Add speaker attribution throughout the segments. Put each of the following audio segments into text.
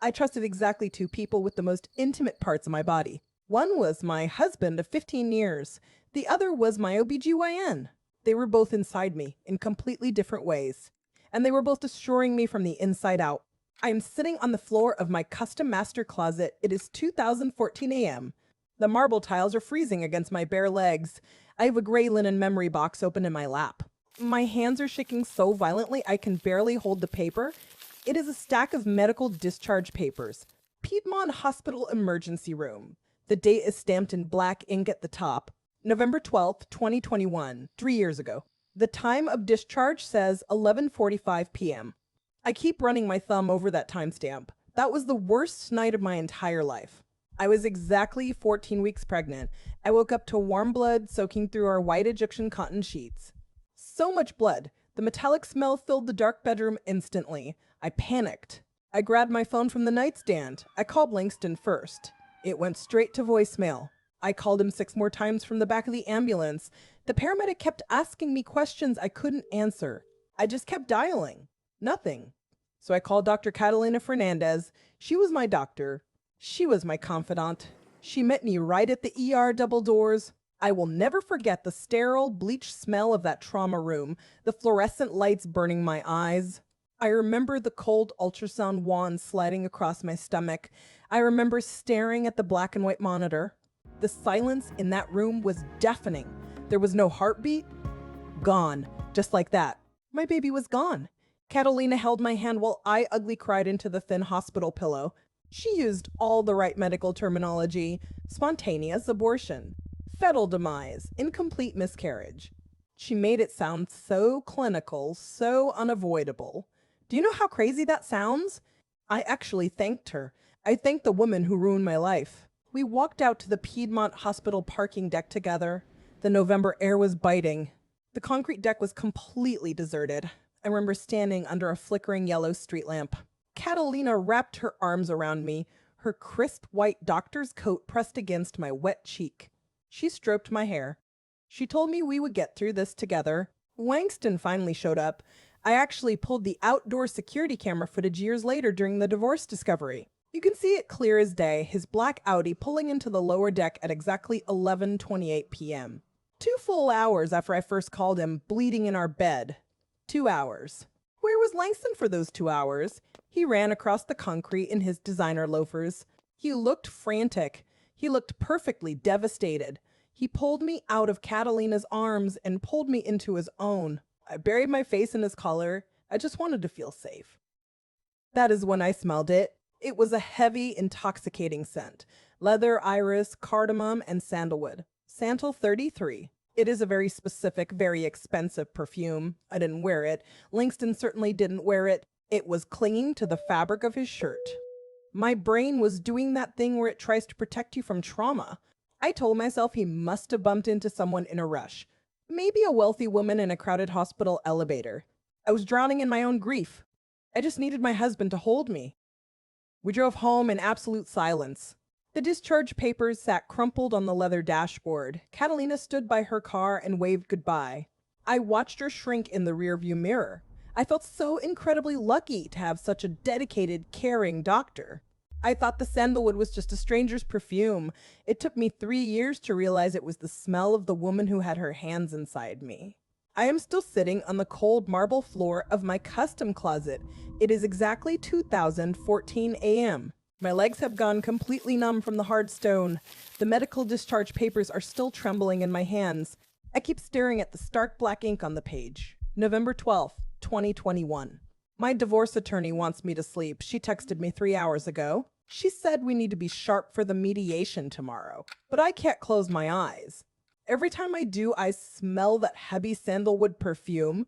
Speaker 1: I trusted exactly two people with the most intimate parts of my body. One was my husband of 15 years. The other was my OB-GYN. They were both inside me in completely different ways, and they were both destroying me from the inside out. I am sitting on the floor of my custom master closet. It is 2014 a.m. The marble tiles are freezing against my bare legs. I have a gray linen memory box open in my lap. My hands are shaking so violently I can barely hold the paper. It is a stack of medical discharge papers. Piedmont Hospital Emergency Room. The date is stamped in black ink at the top. November 12th, 2021, 3 years ago. The time of discharge says 11:45 p.m. I keep running my thumb over that timestamp. That was the worst night of my entire life. I was exactly 14 weeks pregnant. I woke up to warm blood soaking through our white Egyptian cotton sheets. So much blood. The metallic smell filled the dark bedroom instantly. I panicked. I grabbed my phone from the nightstand. I called Langston first. It went straight to voicemail. I called him 6 more times from the back of the ambulance. The paramedic kept asking me questions I couldn't answer. I just kept dialing. Nothing. So I called Dr. Catalina Fernandez. She was my doctor. She was my confidant. She met me right at the ER double doors. I will never forget the sterile, bleached smell of that trauma room, the fluorescent lights burning my eyes. I remember the cold ultrasound wand sliding across my stomach. I remember staring at the black and white monitor. The silence in that room was deafening. There was no heartbeat. Gone. Just like that. My baby was gone. Catalina held my hand while I ugly cried into the thin hospital pillow. She used all the right medical terminology. Spontaneous abortion. Fetal demise. Incomplete miscarriage. She made it sound so clinical, so unavoidable. Do you know how crazy that sounds? I actually thanked her. I thanked the woman who ruined my life. We walked out to the Piedmont Hospital parking deck together. The November air was biting. The concrete deck was completely deserted. I remember standing under a flickering yellow street lamp. Catalina wrapped her arms around me, her crisp white doctor's coat pressed against my wet cheek. She stroked my hair. She told me we would get through this together. Langston finally showed up. I actually pulled the outdoor security camera footage years later during the divorce discovery. You can see it clear as day, his black Audi pulling into the lower deck at exactly 11:28 p.m. 2 full hours after I first called him, bleeding in our bed. 2 hours. Where was Langston for those 2 hours? He ran across the concrete in his designer loafers. He looked frantic. He looked perfectly devastated. He pulled me out of Catalina's arms and pulled me into his own. I buried my face in his collar. I just wanted to feel safe. That is when I smelled it. It was a heavy, intoxicating scent. Leather, iris, cardamom, and sandalwood. Santal 33. It is a very specific, very expensive perfume. I didn't wear it. Langston certainly didn't wear it. It was clinging to the fabric of his shirt. My brain was doing that thing where it tries to protect you from trauma. I told myself he must have bumped into someone in a rush. Maybe a wealthy woman in a crowded hospital elevator. I was drowning in my own grief. I just needed my husband to hold me. We drove home in absolute silence. The discharge papers sat crumpled on the leather dashboard. Catalina stood by her car and waved goodbye. I watched her shrink in the rearview mirror. I felt so incredibly lucky to have such a dedicated, caring doctor. I thought the sandalwood was just a stranger's perfume. It took me 3 years to realize it was the smell of the woman who had her hands inside me. I am still sitting on the cold marble floor of my custom closet. It is exactly 2014 a.m. My legs have gone completely numb from the hard stone. The medical discharge papers are still trembling in my hands. I keep staring at the stark black ink on the page. November 12th, 2021. My divorce attorney wants me to sleep. She texted me 3 hours ago. She said we need to be sharp for the mediation tomorrow. But I can't close my eyes. Every time I do, I smell that heavy sandalwood perfume.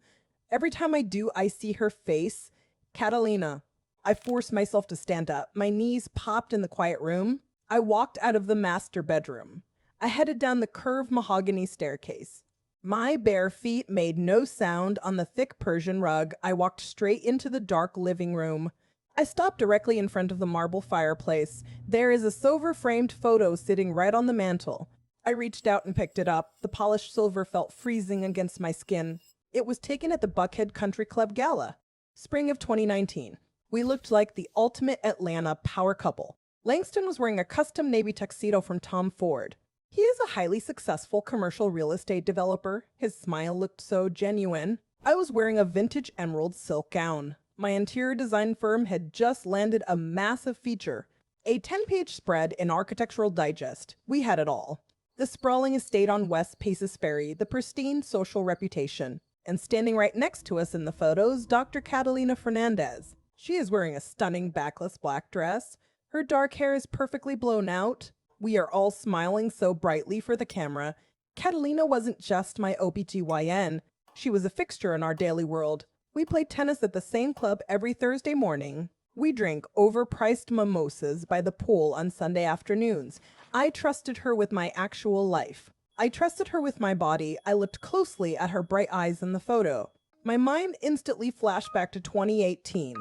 Speaker 1: Every time I do, I see her face. Catalina. I forced myself to stand up. My knees popped in the quiet room. I walked out of the master bedroom. I headed down the curved mahogany staircase. My bare feet made no sound on the thick Persian rug. I walked straight into the dark living room. I stopped directly in front of the marble fireplace. There is a silver-framed photo sitting right on the mantel. I reached out and picked it up. The polished silver felt freezing against my skin. It was taken at the Buckhead Country Club Gala, spring of 2019. We looked like the ultimate Atlanta power couple. Langston was wearing a custom navy tuxedo from Tom Ford. He is a highly successful commercial real estate developer. His smile looked so genuine. I was wearing a vintage emerald silk gown. My interior design firm had just landed a massive feature, a 10-page spread in Architectural Digest. We had it all. The sprawling estate on West Paces Ferry, the pristine social reputation. And standing right next to us in the photos, Dr. Catalina Fernandez. She is wearing a stunning backless black dress. Her dark hair is perfectly blown out. We are all smiling so brightly for the camera. Catalina wasn't just my OB-GYN. She was a fixture in our daily world. We played tennis at the same club every Thursday morning. We drank overpriced mimosas by the pool on Sunday afternoons. I trusted her with my actual life. I trusted her with my body. I looked closely at her bright eyes in the photo. My mind instantly flashed back to 2018.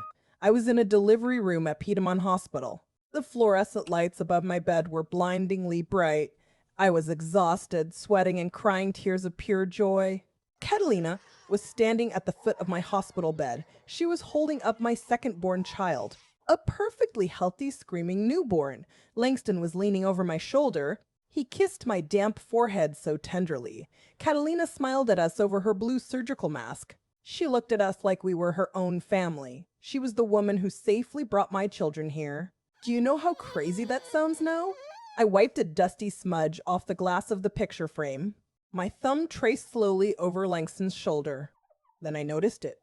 Speaker 1: I was in a delivery room at Beaumont Hospital. The fluorescent lights above my bed were blindingly bright. I was exhausted, sweating and crying tears of pure joy. Catalina was standing at the foot of my hospital bed. She was holding up my second-born child, a perfectly healthy, screaming newborn. Langston was leaning over my shoulder. He kissed my damp forehead so tenderly. Catalina smiled at us over her blue surgical mask. She looked at us like we were her own family. She was the woman who safely brought my children here. Do you know how crazy that sounds now? I wiped a dusty smudge off the glass of the picture frame. My thumb traced slowly over Langston's shoulder. Then I noticed it.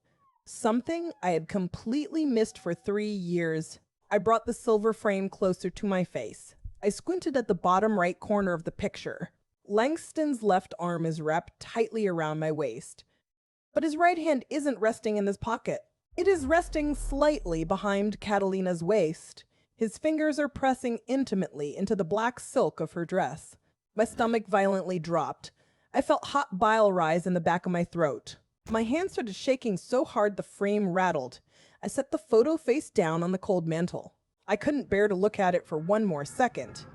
Speaker 1: Something I had completely missed for 3 years. I brought the silver frame closer to my face. I squinted at the bottom right corner of the picture. Langston's left arm is wrapped tightly around my waist. But his right hand isn't resting in his pocket. It is resting slightly behind Catalina's waist. His fingers are pressing intimately into the black silk of her dress. My stomach violently dropped. I felt hot bile rise in the back of my throat. My hand started shaking so hard the frame rattled. I set the photo face down on the cold mantel. I couldn't bear to look at it for one more second.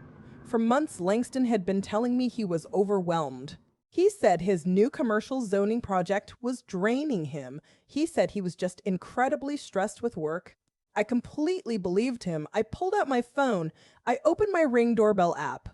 Speaker 1: For months, Langston had been telling me he was overwhelmed. He said his new commercial zoning project was draining him. He said he was just incredibly stressed with work. I completely believed him. I pulled out my phone. I opened my Ring doorbell app.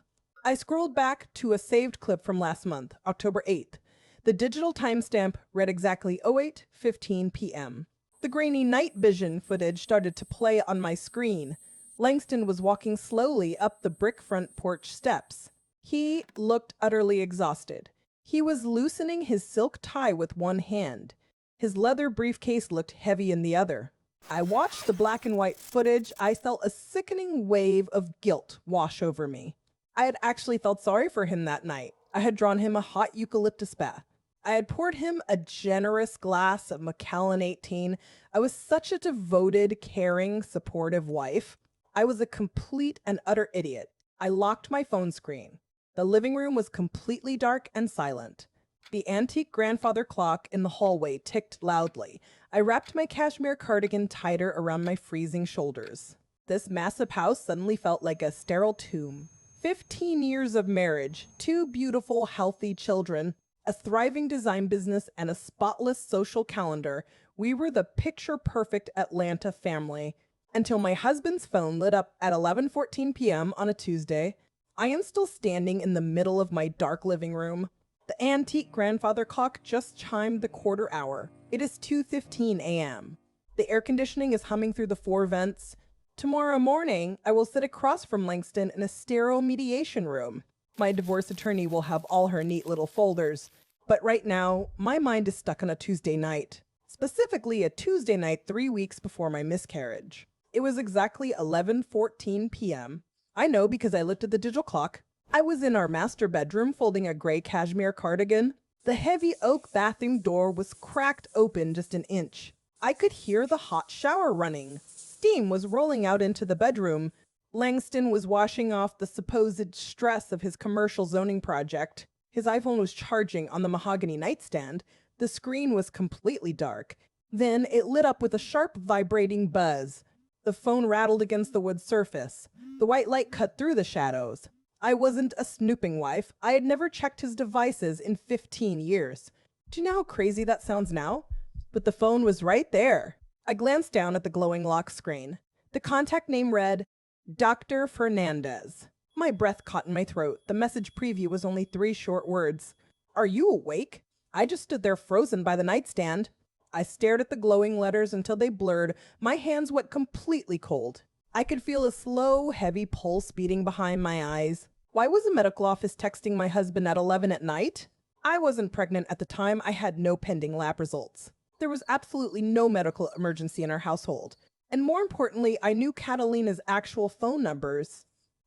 Speaker 1: I scrolled back to a saved clip from last month, October 8th. The digital timestamp read exactly 08:15 p.m. The grainy night vision footage started to play on my screen. Langston was walking slowly up the brick front porch steps. He looked utterly exhausted. He was loosening his silk tie with one hand. His leather briefcase looked heavy in the other. I watched the black and white footage. I felt a sickening wave of guilt wash over me. I had actually felt sorry for him that night. I had drawn him a hot eucalyptus bath. I had poured him a generous glass of Macallan 18. I was such a devoted, caring, supportive wife. I was a complete and utter idiot. I locked my phone screen. The living room was completely dark and silent. The antique grandfather clock in the hallway ticked loudly. I wrapped my cashmere cardigan tighter around my freezing shoulders. This massive house suddenly felt like a sterile tomb. 15 years of marriage, 2 beautiful, healthy children, a thriving design business, and a spotless social calendar. We were the picture-perfect Atlanta family. Until my husband's phone lit up at 11:14 p.m. on a Tuesday. I am still standing in the middle of my dark living room. The antique grandfather clock just chimed the quarter hour. It is 2:15 a.m. The air conditioning is humming through the 4 vents. Tomorrow morning, I will sit across from Langston in a sterile mediation room. My divorce attorney will have all her neat little folders. But right now, my mind is stuck on a Tuesday night. Specifically, a Tuesday night 3 weeks before my miscarriage. It was exactly 11:14 p.m. I know because I looked at the digital clock. I was in our master bedroom folding a gray cashmere cardigan. The heavy oak bathroom door was cracked open just an inch. I could hear the hot shower running. Steam was rolling out into the bedroom. Langston was washing off the supposed stress of his commercial zoning project. His iPhone was charging on the mahogany nightstand. The screen was completely dark. Then it lit up with a sharp vibrating buzz. The phone rattled against the wood surface. The white light cut through the shadows. I wasn't a snooping wife. I had never checked his devices in 15 years. Do you know how crazy that sounds now? But the phone was right there. I glanced down at the glowing lock screen. The contact name read, Dr. Fernandez. My breath caught in my throat. The message preview was only 3 short words. Are you awake? I just stood there frozen by the nightstand. I stared at the glowing letters until they blurred. My hands went completely cold. I could feel a slow, heavy pulse beating behind my eyes. Why was the medical office texting my husband at 11 at night? I wasn't pregnant at the time. I had no pending lab results. There was absolutely no medical emergency in our household. And more importantly, I knew Catalina's actual phone numbers.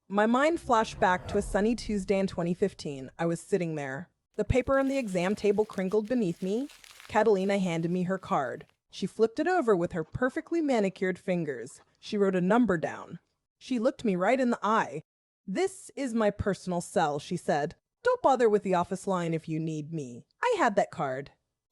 Speaker 1: My mind flashed back to a sunny Tuesday in 2015. I was sitting there. The paper on the exam table crinkled beneath me. Catalina handed me her card. She flipped it over with her perfectly manicured fingers. She wrote a number down. She looked me right in the eye. This is my personal cell, she said. Don't bother with the office line if you need me. I had that card.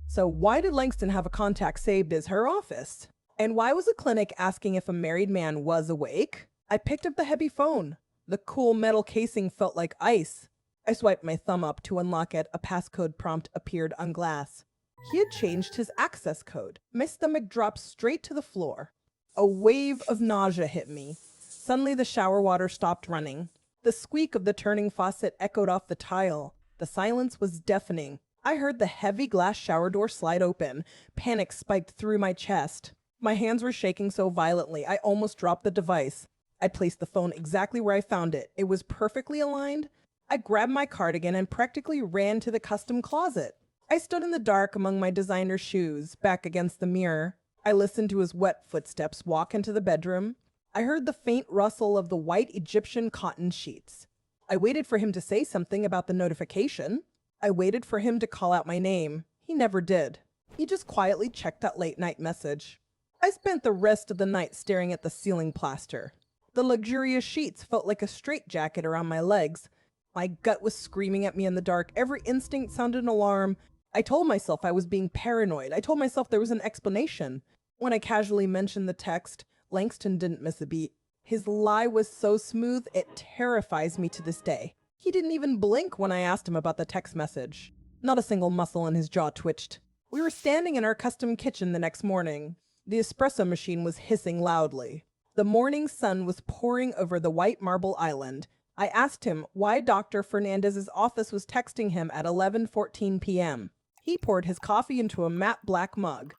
Speaker 1: So why did Langston have a contact saved as her office? And why was the clinic asking if a married man was awake? I picked up the heavy phone. The cool metal casing felt like ice. I swiped my thumb up to unlock it. A passcode prompt appeared on glass. He had changed his access code. My stomach dropped straight to the floor. A wave of nausea hit me. Suddenly the shower water stopped running. The squeak of the turning faucet echoed off the tile. The silence was deafening. I heard the heavy glass shower door slide open. Panic spiked through my chest. My hands were shaking so violently I almost dropped the device. I placed the phone exactly where I found it. It was perfectly aligned. I grabbed my cardigan and practically ran to the custom closet. I stood in the dark among my designer shoes, back against the mirror. I listened to his wet footsteps walk into the bedroom. I heard the faint rustle of the white Egyptian cotton sheets. I waited for him to say something about the notification. I waited for him to call out my name. He never did. He just quietly checked that late-night message. I spent the rest of the night staring at the ceiling plaster. The luxurious sheets felt like a straitjacket around my legs. My gut was screaming at me in the dark. Every instinct sounded an alarm. I told myself I was being paranoid. I told myself there was an explanation. When I casually mentioned the text, Langston didn't miss a beat. His lie was so smooth, it terrifies me to this day. He didn't even blink when I asked him about the text message. Not a single muscle in his jaw twitched. We were standing in our custom kitchen the next morning. The espresso machine was hissing loudly. The morning sun was pouring over the white marble island. I asked him why Dr. Fernandez's office was texting him at 11:14 p.m. He poured his coffee into a matte black mug.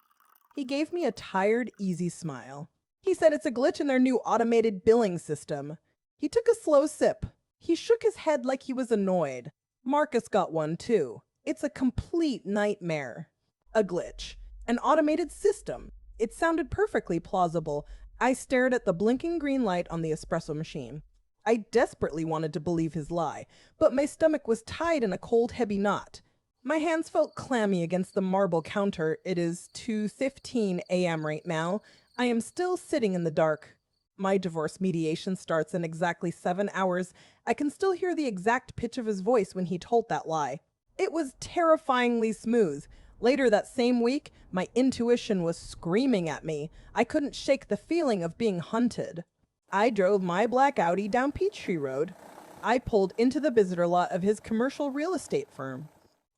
Speaker 1: He gave me a tired, easy smile. He said it's a glitch in their new automated billing system. He took a slow sip. He shook his head like he was annoyed. Marcus got one too. It's a complete nightmare. A glitch. An automated system. It sounded perfectly plausible. I stared at the blinking green light on the espresso machine. I desperately wanted to believe his lie, but my stomach was tied in a cold, heavy knot. My hands felt clammy against the marble counter. It is 2:15 a.m. right now. I am still sitting in the dark. My divorce mediation starts in exactly 7 hours. I can still hear the exact pitch of his voice when he told that lie. It was terrifyingly smooth. Later that same week, my intuition was screaming at me. I couldn't shake the feeling of being hunted. I drove my black Audi down Peachtree Road. I pulled into the visitor lot of his commercial real estate firm.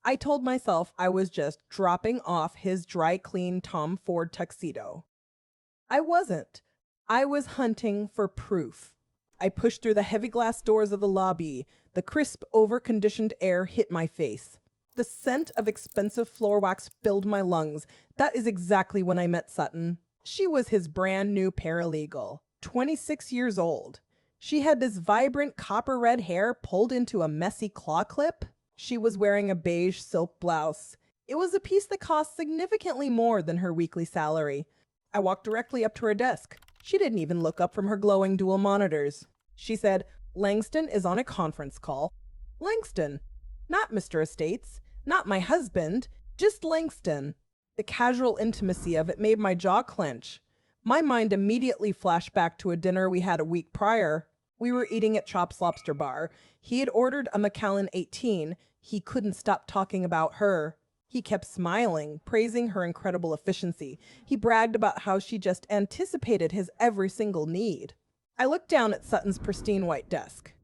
Speaker 1: I told myself I was just dropping off his dry clean Tom Ford tuxedo. I wasn't. I was hunting for proof. I pushed through the heavy glass doors of the lobby. The crisp, over-conditioned air hit my face. The scent of expensive floor wax filled my lungs. That is exactly when I met Sutton. She was his brand new paralegal, 26 years old. She had this vibrant copper red hair pulled into a messy claw clip. She was wearing a beige silk blouse. It was a piece that cost significantly more than her weekly salary. I walked directly up to her desk. She didn't even look up from her glowing dual monitors. She said, "Langston is on a conference call." Langston. Not Mr. Estates. Not my husband. Just Langston. The casual intimacy of it made my jaw clench. My mind immediately flashed back to a dinner we had a week prior. We were eating at Chop's Lobster Bar. He had ordered a Macallan 18. He couldn't stop talking about her. He kept smiling, praising her incredible efficiency. He bragged about how she just anticipated his every single need. I looked down at Sutton's pristine white desk.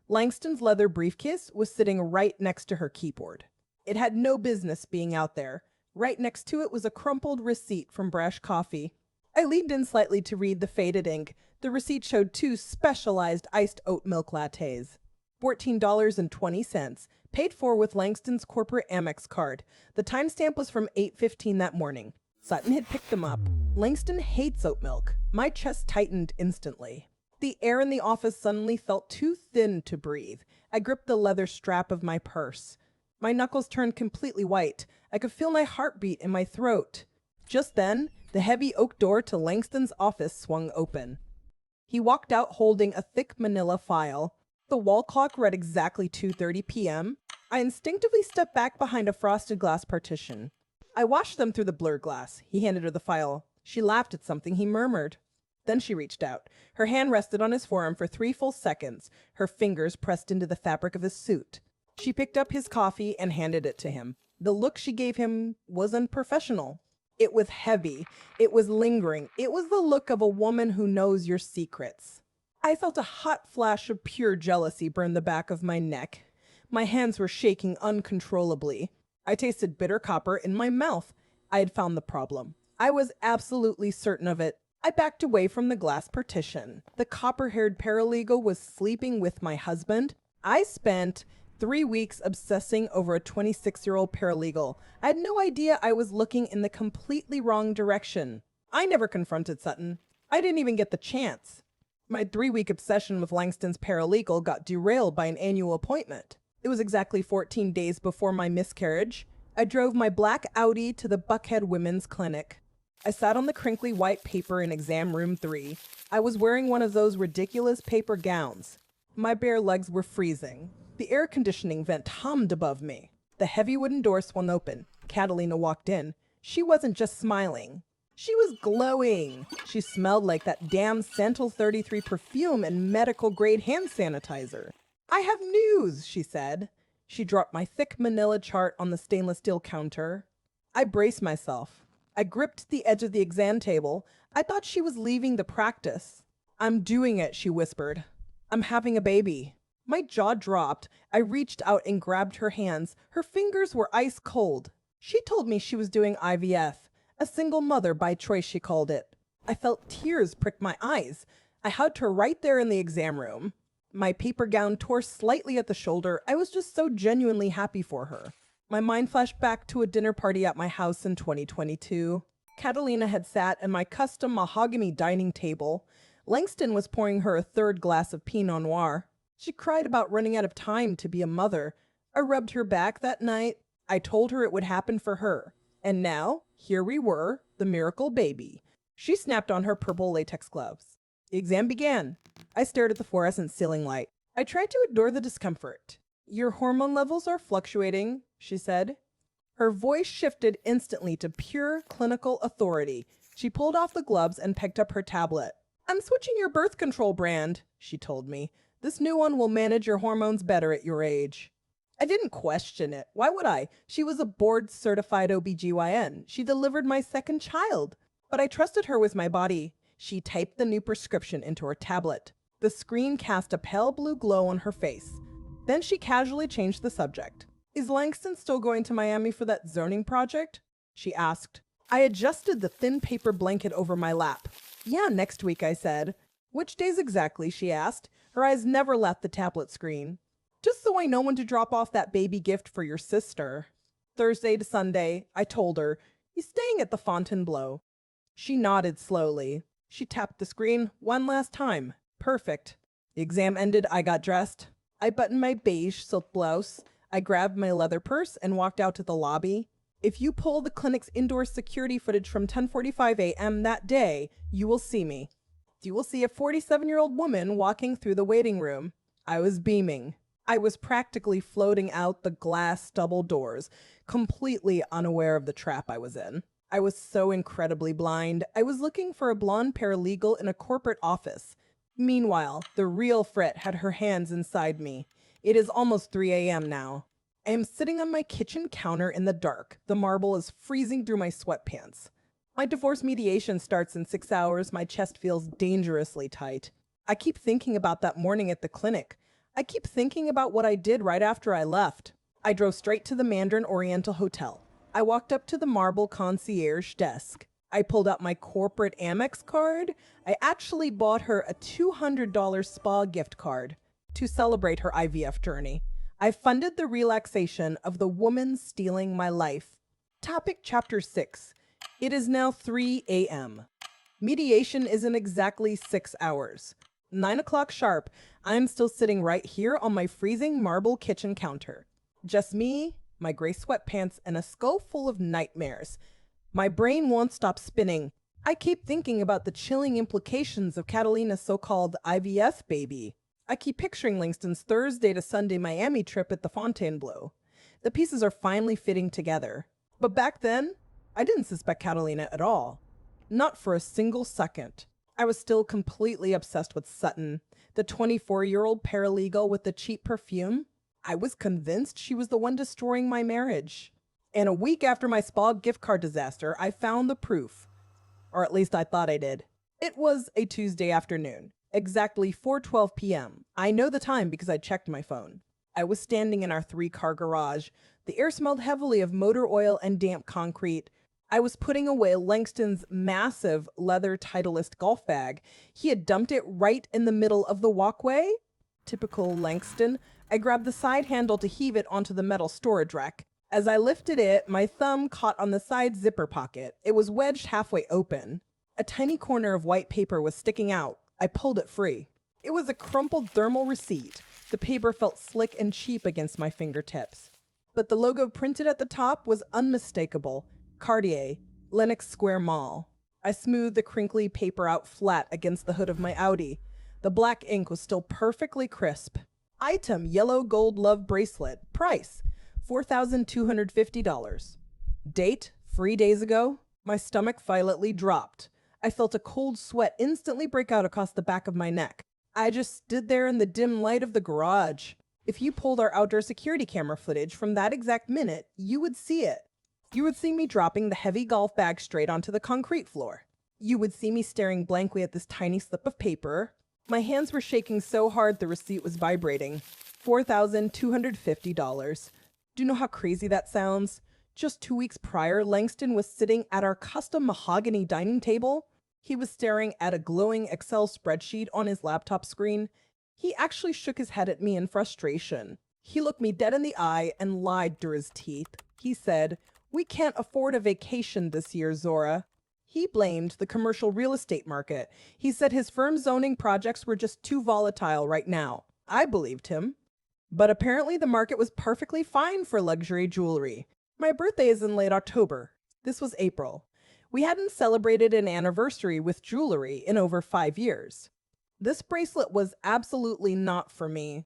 Speaker 1: Langston's leather briefcase was sitting right next to her keyboard. It had no business being out there. Right next to it was a crumpled receipt from Brash Coffee. I leaned in slightly to read the faded ink. The receipt showed 2 specialized iced oat milk lattes. $14.20, paid for with Langston's corporate Amex card. The timestamp was from 8:15 that morning. Sutton had picked them up. Langston hates oat milk. My chest tightened instantly. The air in the office suddenly felt too thin to breathe. I gripped the leather strap of my purse. My knuckles turned completely white. I could feel my heartbeat in my throat. Just then, the heavy oak door to Langston's office swung open. He walked out holding a thick manila file. The wall clock read exactly 2:30 p.m. I instinctively stepped back behind a frosted glass partition. I watched them through the blurred glass. He handed her the file. She laughed at something he murmured. Then she reached out. Her hand rested on his forearm for 3 full seconds, her fingers pressed into the fabric of his suit. She picked up his coffee and handed it to him. The look she gave him was unprofessional. It was heavy. It was lingering. It was the look of a woman who knows your secrets. I felt a hot flash of pure jealousy burn the back of my neck. My hands were shaking uncontrollably. I tasted bitter copper in my mouth. I had found the problem. I was absolutely certain of it. I backed away from the glass partition. The copper-haired paralegal was sleeping with my husband. I spent 3 weeks obsessing over a 26-year-old paralegal. I had no idea I was looking in the completely wrong direction. I never confronted Sutton. I didn't even get the chance. My 3-week obsession with Langston's paralegal got derailed by an annual appointment. It was exactly 14 days before my miscarriage. I drove my black Audi to the Buckhead Women's Clinic. I sat on the crinkly white paper in exam room 3. I was wearing one of those ridiculous paper gowns. My bare legs were freezing. The air conditioning vent hummed above me. The heavy wooden door swung open. Catalina walked in. She wasn't just smiling. She was glowing. She smelled like that damn Santal 33 perfume and medical-grade hand sanitizer. "I have news," she said. She dropped my thick manila chart on the stainless steel counter. I braced myself. I gripped the edge of the exam table. I thought she was leaving the practice. "I'm doing it," she whispered. "I'm having a baby." My jaw dropped. I reached out and grabbed her hands. Her fingers were ice cold. She told me she was doing IVF. A single mother by choice, she called it. I felt tears prick my eyes. I hugged her right there in the exam room. My paper gown tore slightly at the shoulder. I was just so genuinely happy for her. My mind flashed back to a dinner party at my house in 2022. Catalina had sat at my custom mahogany dining table. Langston was pouring her a 3rd glass of Pinot Noir. She cried about running out of time to be a mother. I rubbed her back that night. I told her it would happen for her. And now, here we were, the miracle baby. She snapped on her purple latex gloves. The exam began. I stared at the fluorescent ceiling light. I tried to ignore the discomfort. "Your hormone levels are fluctuating," she said. Her voice shifted instantly to pure clinical authority. She pulled off the gloves and picked up her tablet. "I'm switching your birth control brand," she told me. "This new one will manage your hormones better at your age." I didn't question it. Why would I? She was a board-certified OB-GYN. She delivered my 2nd child. But I trusted her with my body. She typed the new prescription into her tablet. The screen cast a pale blue glow on her face. Then she casually changed the subject. "Is Langston still going to Miami for that zoning project?" she asked. I adjusted the thin paper blanket over my lap. "Yeah, next week," I said. "Which days exactly?" she asked. Her eyes never left the tablet screen. "Just so I know when to drop off that baby gift for your sister." "Thursday to Sunday," I told her. "He's staying at the Fontainebleau." She nodded slowly. She tapped the screen one last time. Perfect. The exam ended. I got dressed. I buttoned my beige silk blouse. I grabbed my leather purse and walked out to the lobby. "If you pull the clinic's indoor security footage from 10:45 a.m. that day, you will see me. You will see a 47-year-old woman walking through the waiting room." I was beaming. I was practically floating out the glass double doors, completely unaware of the trap I was in. I was so incredibly blind. I was looking for a blonde paralegal in a corporate office. Meanwhile, the real Frit had her hands inside me. It is almost 3 a.m. now. I am sitting on my kitchen counter in the dark. The marble is freezing through my sweatpants. My divorce mediation starts in 6 hours. My chest feels dangerously tight. I keep thinking about that morning at the clinic. I keep thinking about what I did right after I left. I drove straight to the Mandarin Oriental Hotel. I walked up to the marble concierge desk. I pulled out my corporate Amex card. I actually bought her a $200 spa gift card to celebrate her IVF journey. I funded the relaxation of the woman stealing my life. Topic Chapter 6. It is now 3 a.m. Mediation isn't exactly 6 hours. 9 o'clock sharp, I'm still sitting right here on my freezing marble kitchen counter. Just me, my gray sweatpants, and a skull full of nightmares. My brain won't stop spinning. I keep thinking about the chilling implications of Catalina's so-called IVF baby. I keep picturing Langston's Thursday to Sunday Miami trip at the Fontainebleau. The pieces are finally fitting together. But back then, I didn't suspect Catalina at all. Not for a single second. I was still completely obsessed with Sutton, the 24-year-old paralegal with the cheap perfume. I was convinced she was the one destroying my marriage. And a week after my spa gift card disaster, I found the proof. Or at least I thought I did. It was a Tuesday afternoon, exactly 4:12 p.m. I know the time because I checked my phone. I was standing in our 3-car garage. The air smelled heavily of motor oil and damp concrete. I was putting away Langston's massive leather Titleist golf bag. He had dumped it right in the middle of the walkway. Typical Langston. I grabbed the side handle to heave it onto the metal storage rack. As I lifted it, my thumb caught on the side zipper pocket. It was wedged halfway open. A tiny corner of white paper was sticking out. I pulled it free. It was a crumpled thermal receipt. The paper felt slick and cheap against my fingertips. But the logo printed at the top was unmistakable. Cartier, Lenox Square Mall. I smoothed the crinkly paper out flat against the hood of my Audi. The black ink was still perfectly crisp. Item, yellow gold love bracelet. Price, $4,250. Date, 3 days ago. My stomach violently dropped. I felt a cold sweat instantly break out across the back of my neck. I just stood there in the dim light of the garage. If you pulled our outdoor security camera footage from that exact minute, you would see it. You would see me dropping the heavy golf bag straight onto the concrete floor. You would see me staring blankly at this tiny slip of paper. My hands were shaking so hard the receipt was vibrating. $4,250. Do you know how crazy that sounds? Just 2 weeks prior, Langston was sitting at our custom mahogany dining table. He was staring at a glowing Excel spreadsheet on his laptop screen. He actually shook his head at me in frustration. He looked me dead in the eye and lied through his teeth. He said, "We can't afford a vacation this year, Zora." He blamed the commercial real estate market. He said his firm's zoning projects were just too volatile right now. I believed him. But apparently the market was perfectly fine for luxury jewelry. My birthday is in late October. This was April. We hadn't celebrated an anniversary with jewelry in over 5 years. This bracelet was absolutely not for me.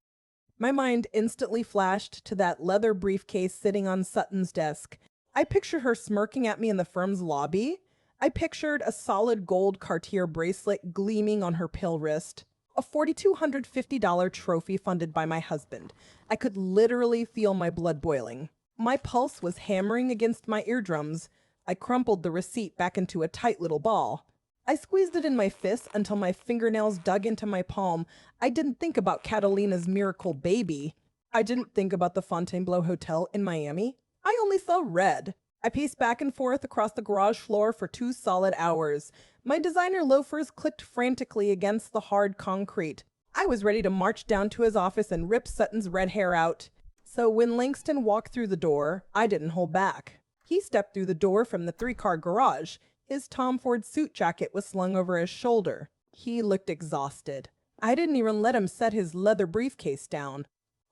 Speaker 1: My mind instantly flashed to that leather briefcase sitting on Sutton's desk. I pictured her smirking at me in the firm's lobby. I pictured a solid gold Cartier bracelet gleaming on her pale wrist. A $4,250 trophy funded by my husband. I could literally feel my blood boiling. My pulse was hammering against my eardrums. I crumpled the receipt back into a tight little ball. I squeezed it in my fist until my fingernails dug into my palm. I didn't think about Catalina's miracle baby. I didn't think about the Fontainebleau Hotel in Miami. I only saw red. I paced back and forth across the garage floor for 2 solid hours. My designer loafers clicked frantically against the hard concrete. I was ready to march down to his office and rip Sutton's red hair out. So when Langston walked through the door, I didn't hold back. He stepped through the door from the 3-car garage. His Tom Ford suit jacket was slung over his shoulder. He looked exhausted. I didn't even let him set his leather briefcase down.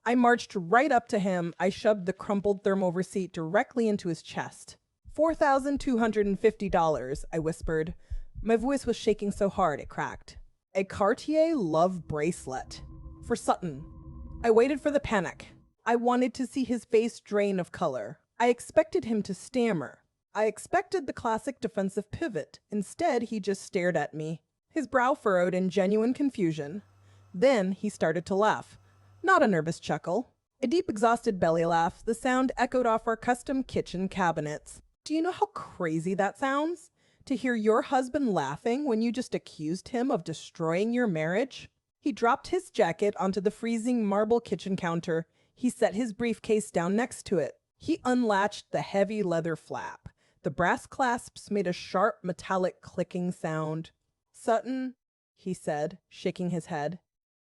Speaker 1: I marched right up to him. I shoved the crumpled thermal receipt directly into his chest. $4,250, I whispered. My voice was shaking so hard it cracked. A Cartier love bracelet. For Sutton. I waited for the panic. I wanted to see his face drain of color. I expected him to stammer. I expected the classic defensive pivot. Instead, he just stared at me, his brow furrowed in genuine confusion. Then he started to laugh. Not a nervous chuckle. A deep, exhausted belly laugh. The sound echoed off our custom kitchen cabinets. Do you know how crazy that sounds? To hear your husband laughing when you just accused him of destroying your marriage? He dropped his jacket onto the freezing marble kitchen counter. He set his briefcase down next to it. He unlatched the heavy leather flap. The brass clasps made a sharp metallic clicking sound. "Sutton," he said, shaking his head.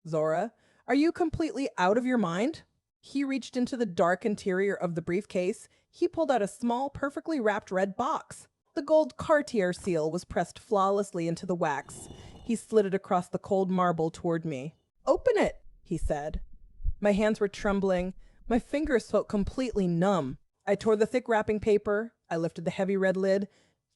Speaker 1: "Zora, are you completely out of your mind?" He reached into the dark interior of the briefcase. He pulled out a small, perfectly wrapped red box. The gold Cartier seal was pressed flawlessly into the wax. He slid it across the cold marble toward me. "Open it," he said. My hands were trembling. My fingers felt completely numb. I tore the thick wrapping paper. I lifted the heavy red lid.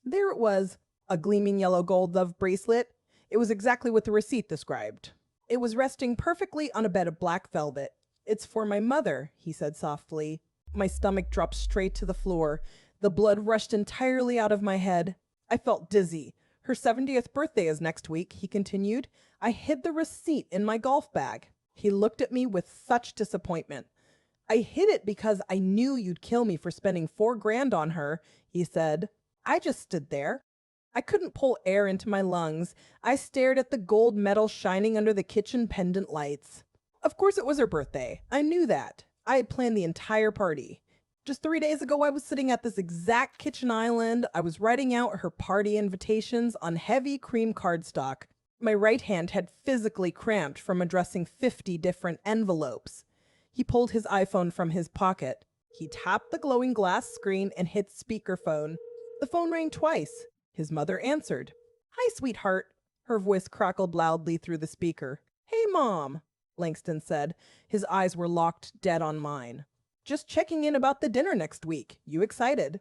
Speaker 1: There it was, a gleaming yellow gold love bracelet. It was exactly what the receipt described. It was resting perfectly on a bed of black velvet. "It's for my mother," he said softly. My stomach dropped straight to the floor. The blood rushed entirely out of my head. I felt dizzy. "Her 70th birthday is next week," he continued. "I hid the receipt in my golf bag." He looked at me with such disappointment. "I hid it because I knew you'd kill me for spending $4,000 on her," he said. I just stood there. I couldn't pull air into my lungs. I stared at the gold medal shining under the kitchen pendant lights. Of course it was her birthday. I knew that. I had planned the entire party. Just 3 days ago, I was sitting at this exact kitchen island. I was writing out her party invitations on heavy cream cardstock. My right hand had physically cramped from addressing 50 different envelopes. He pulled his iPhone from his pocket. He tapped the glowing glass screen and hit speakerphone. The phone rang twice. His mother answered. "Hi, sweetheart." Her voice crackled loudly through the speaker. "Hey, Mom," Langston said. His eyes were locked dead on mine. "Just checking in about the dinner next week. You excited?"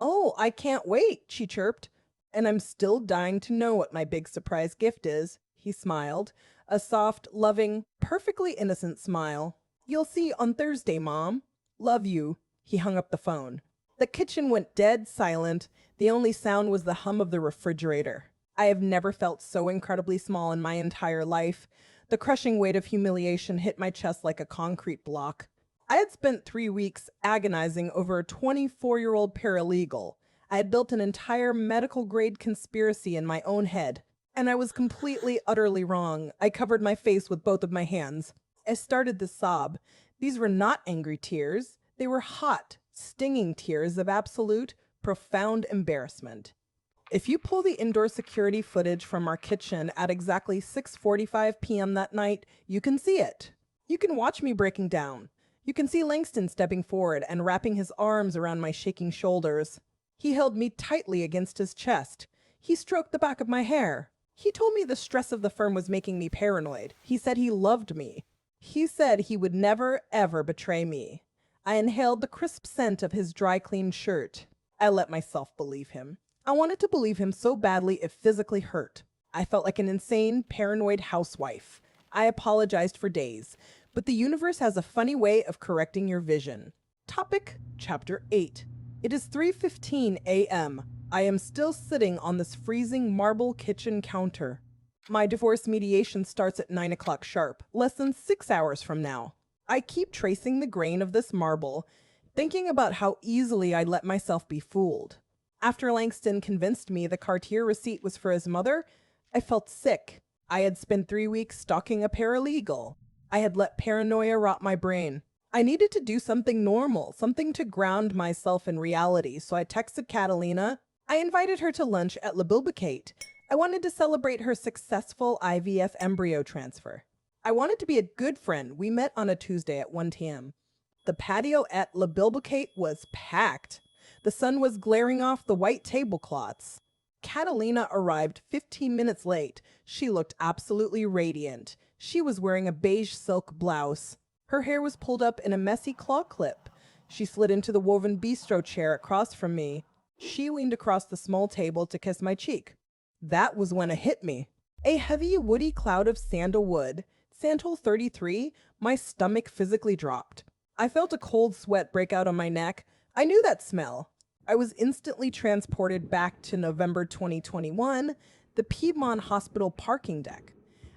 Speaker 1: "Oh, I can't wait," she chirped. "And I'm still dying to know what my big surprise gift is." He smiled, a soft, loving, perfectly innocent smile. "You'll see on Thursday, Mom. Love you." He hung up the phone. The kitchen went dead silent. The only sound was the hum of the refrigerator. I have never felt so incredibly small in my entire life. The crushing weight of humiliation hit my chest like a concrete block. I had spent 3 weeks agonizing over a 24-year-old paralegal. I had built an entire medical-grade conspiracy in my own head, and I was completely, utterly wrong. I covered my face with both of my hands. I started to sob. These were not angry tears. They were hot, stinging tears of absolute, profound embarrassment. If you pull the indoor security footage from our kitchen at exactly 6:45 p.m. that night, you can see it. You can watch me breaking down. You can see Langston stepping forward and wrapping his arms around my shaking shoulders. He held me tightly against his chest. He stroked the back of my hair. He told me the stress of the firm was making me paranoid. He said he loved me. He said he would never, ever betray me. I inhaled the crisp scent of his dry-cleaned shirt. I let myself believe him. I wanted to believe him so badly it physically hurt. I felt like an insane, paranoid housewife. I apologized for days, but the universe has a funny way of correcting your vision. Topic, Chapter 8. It is 3:15 a.m. I am still sitting on this freezing marble kitchen counter. My divorce mediation starts at 9 o'clock sharp, less than 6 hours from now. I keep tracing the grain of this marble, thinking about how easily I let myself be fooled. After Langston convinced me the Cartier receipt was for his mother, I felt sick. I had spent 3 weeks stalking a paralegal. I had let paranoia rot my brain. I needed to do something normal, something to ground myself in reality, so I texted Catalina. I invited her to lunch at La Beaumont. I wanted to celebrate her successful IVF embryo transfer. I wanted to be a good friend. We met on a Tuesday at 1 p.m. The patio at La Beaumont was packed. The sun was glaring off the white tablecloths. Catalina arrived 15 minutes late. She looked absolutely radiant. She was wearing a beige silk blouse. Her hair was pulled up in a messy claw clip. She slid into the woven bistro chair across from me. She leaned across the small table to kiss my cheek. That was when it hit me. A heavy, woody cloud of sandalwood. Santal 33, my stomach physically dropped. I felt a cold sweat break out on my neck. I knew that smell. I was instantly transported back to November 2021, the Piedmont Hospital parking deck.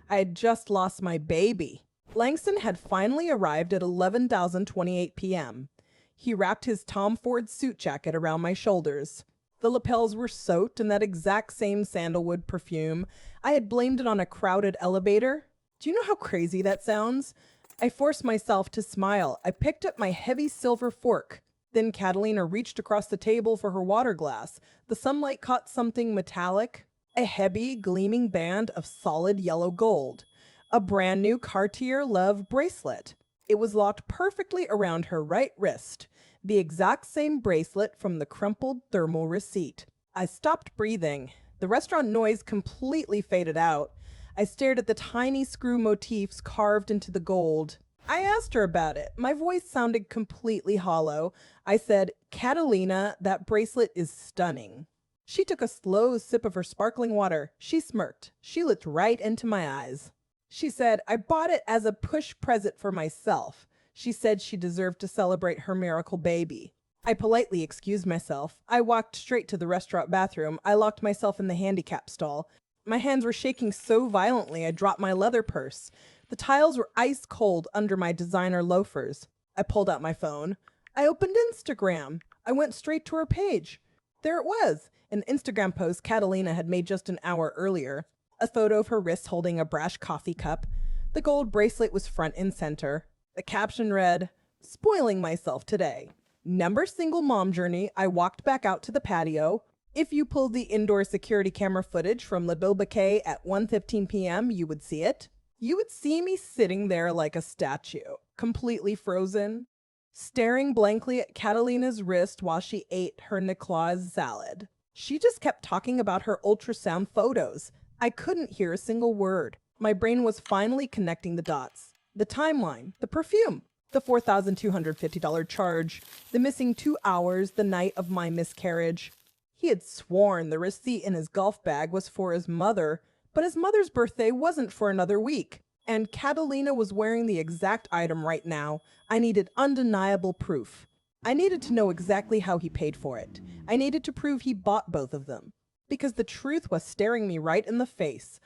Speaker 1: I had just lost my baby. Langston had finally arrived at 11:28 p.m. He wrapped his Tom Ford suit jacket around my shoulders. The lapels were soaked in that exact same sandalwood perfume. I had blamed it on a crowded elevator. Do you know how crazy that sounds? I forced myself to smile. I picked up my heavy silver fork. Then Catalina reached across the table for her water glass. The sunlight caught something metallic, a heavy, gleaming band of solid yellow gold, a brand new Cartier Love bracelet. It was locked perfectly around her right wrist, the exact same bracelet from the crumpled thermal receipt. I stopped breathing. The restaurant noise completely faded out. I stared at the tiny screw motifs carved into the gold. I asked her about it. My voice sounded completely hollow. I said, "Catalina, that bracelet is stunning." She took a slow sip of her sparkling water. She smirked. She looked right into my eyes. She said, "I bought it as a push present for myself." She said she deserved to celebrate her miracle baby. I politely excused myself. I walked straight to the restaurant bathroom. I locked myself in the handicap stall. My hands were shaking so violently I dropped my leather purse. The tiles were ice cold under my designer loafers. I pulled out my phone. I opened Instagram. I went straight to her page. There it was, an Instagram post Catalina had made just an hour earlier. A photo of her wrist holding a brash coffee cup. The gold bracelet was front and center. The caption read, "Spoiling myself today. Number single mom journey." I walked back out to the patio. If you pulled the indoor security camera footage from La Buckhead at 1:15 p.m., you would see it. You would see me sitting there like a statue, completely frozen, staring blankly at Catalina's wrist while she ate her Nicola's salad. She just kept talking about her ultrasound photos. I couldn't hear a single word. My brain was finally connecting the dots. The timeline, the perfume, the $4,250 charge, the missing 2 hours the night of my miscarriage. He had sworn the receipt in his golf bag was for his mother, but his mother's birthday wasn't for another week. And Catalina was wearing the exact item right now. I needed undeniable proof. I needed to know exactly how he paid for it. I needed to prove he bought both of them. Because the truth was staring me right in the face.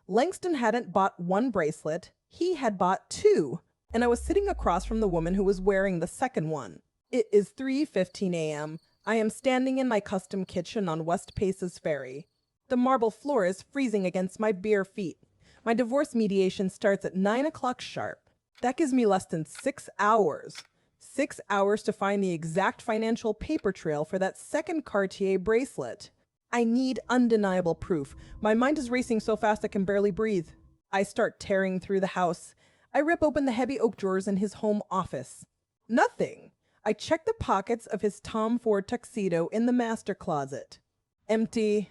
Speaker 1: Langston hadn't bought one bracelet. He had bought two. And I was sitting across from the woman who was wearing the second one. It is 3:15 a.m. I am standing in my custom kitchen on West Paces Ferry. The marble floor is freezing against my bare feet. My divorce mediation starts at 9 o'clock sharp. That gives me less than 6 hours. 6 hours to find the exact financial paper trail for that second Cartier bracelet. I need undeniable proof. My mind is racing so fast I can barely breathe. I start tearing through the house. I rip open the heavy oak drawers in his home office. Nothing. I check the pockets of his Tom Ford tuxedo in the master closet. Empty.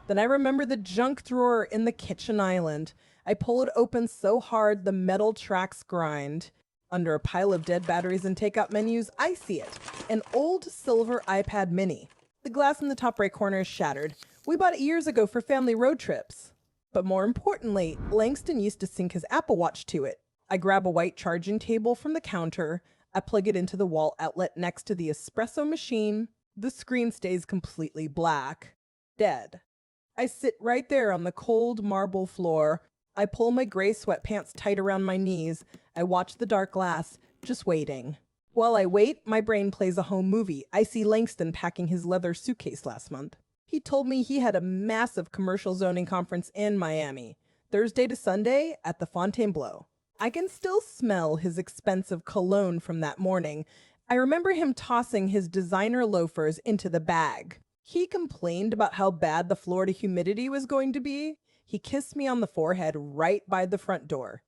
Speaker 1: Then I remember the junk drawer in the kitchen island. I pull it open so hard the metal tracks grind. Under a pile of dead batteries and takeout menus, I see it. An old silver iPad mini. The glass in the top right corner is shattered. We bought it years ago for family road trips. But more importantly, Langston used to sync his Apple Watch to it. I grab a white charging table from the counter. I plug it into the wall outlet next to the espresso machine. The screen stays completely black. Dead. I sit right there on the cold marble floor. I pull my gray sweatpants tight around my knees. I watch the dark glass, just waiting. While I wait, my brain plays a home movie. I see Langston packing his leather suitcase last month. He told me he had a massive commercial zoning conference in Miami, Thursday to Sunday at the Fontainebleau. I can still smell his expensive cologne from that morning. I remember him tossing his designer loafers into the bag. He complained about how bad the Florida humidity was going to be. He kissed me on the forehead right by the front door.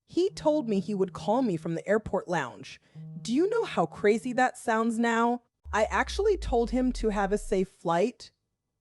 Speaker 1: He told me he would call me from the airport lounge. Do you know how crazy that sounds now? I actually told him to have a safe flight.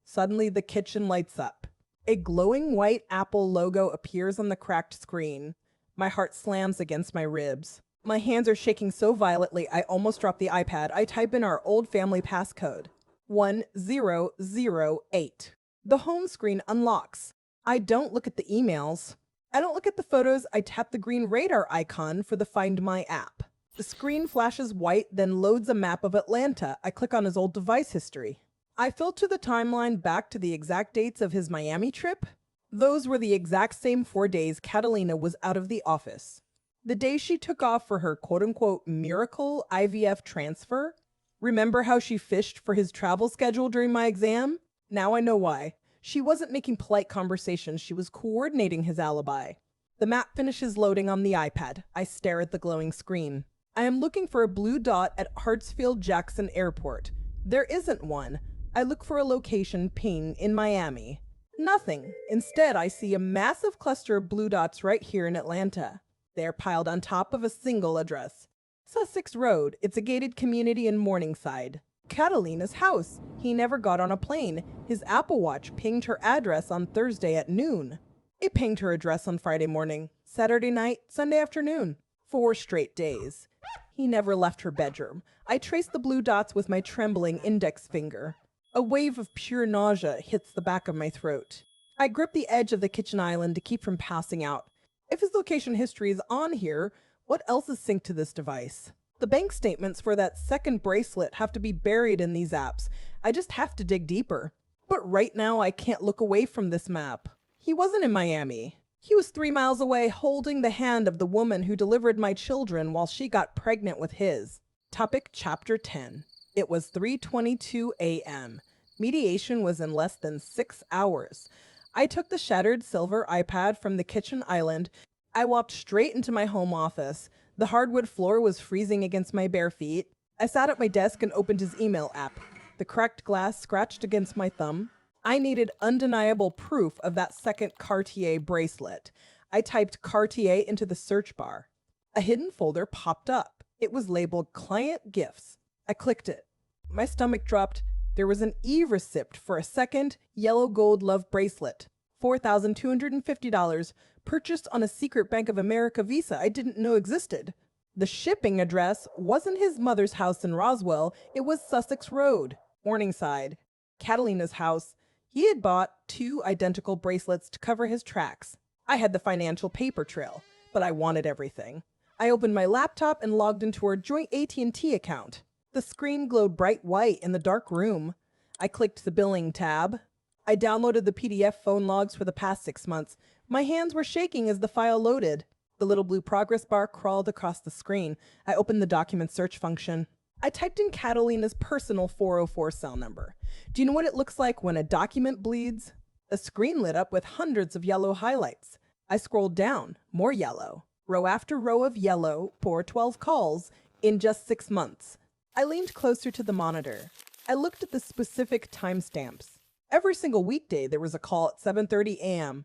Speaker 1: Suddenly the kitchen lights up. A glowing white Apple logo appears on the cracked screen. My heart slams against my ribs. My hands are shaking so violently I almost drop the iPad. I type in our old family passcode. 1008. The home screen unlocks. I don't look at the emails. I don't look at the photos. I tap the green radar icon for the Find My app. The screen flashes white, then loads a map of Atlanta. I click on his old device history. I filter the timeline back to the exact dates of his Miami trip. Those were the exact same 4 days Catalina was out of the office. The day she took off for her quote-unquote miracle IVF transfer. Remember how she fished for his travel schedule during my exam? Now I know why. She wasn't making polite conversations, she was coordinating his alibi. The map finishes loading on the iPad. I stare at the glowing screen. I am looking for a blue dot at Hartsfield-Jackson Airport. There isn't one. I look for a location ping in Miami. Nothing. Instead, I see a massive cluster of blue dots right here in Atlanta. They are piled on top of a single address. Sussex Road. It's a gated community in Morningside. Catalina's house. He never got on a plane. His Apple Watch pinged her address on Thursday at noon. It pinged her address on Friday morning, Saturday night, Sunday afternoon. 4 straight days. He never left her bedroom. I traced the blue dots with my trembling index finger. A wave of pure nausea hits the back of my throat. I grip the edge of the kitchen island to keep from passing out. If his location history is on here, what else is synced to this device? The bank statements for that second bracelet have to be buried in these apps. I just have to dig deeper. But right now I can't look away from this map. He wasn't in Miami. He was 3 miles away holding the hand of the woman who delivered my children while she got pregnant with his. Topic Chapter 10. It was 3:22 a.m. Mediation was in less than 6 hours. I took the shattered silver iPad from the kitchen island. I walked straight into my home office. The hardwood floor was freezing against my bare feet. I sat at my desk and opened his email app. The cracked glass scratched against my thumb. I needed undeniable proof of that second Cartier bracelet. I typed Cartier into the search bar. A hidden folder popped up. It was labeled Client Gifts. I clicked it. My stomach dropped. There was an e-receipt for a second yellow gold love bracelet. $4,250, purchased on a secret Bank of America Visa I didn't know existed. The shipping address wasn't his mother's house in Roswell. It was Sussex Road, Morningside. Catalina's house. He had bought 2 identical bracelets to cover his tracks. I had the financial paper trail, but I wanted everything. I opened my laptop and logged into our joint AT&T account. The screen glowed bright white in the dark room. I clicked the billing tab. I downloaded the PDF phone logs for the past 6 months. My hands were shaking as the file loaded. The little blue progress bar crawled across the screen. I opened the document search function. I typed in Catalina's personal 404 cell number. Do you know what it looks like when a document bleeds? A screen lit up with hundreds of yellow highlights. I scrolled down, more yellow. Row after row of yellow, for 12 calls in just 6 months. I leaned closer to the monitor. I looked at the specific timestamps. Every single weekday there was a call at 7:30 a.m.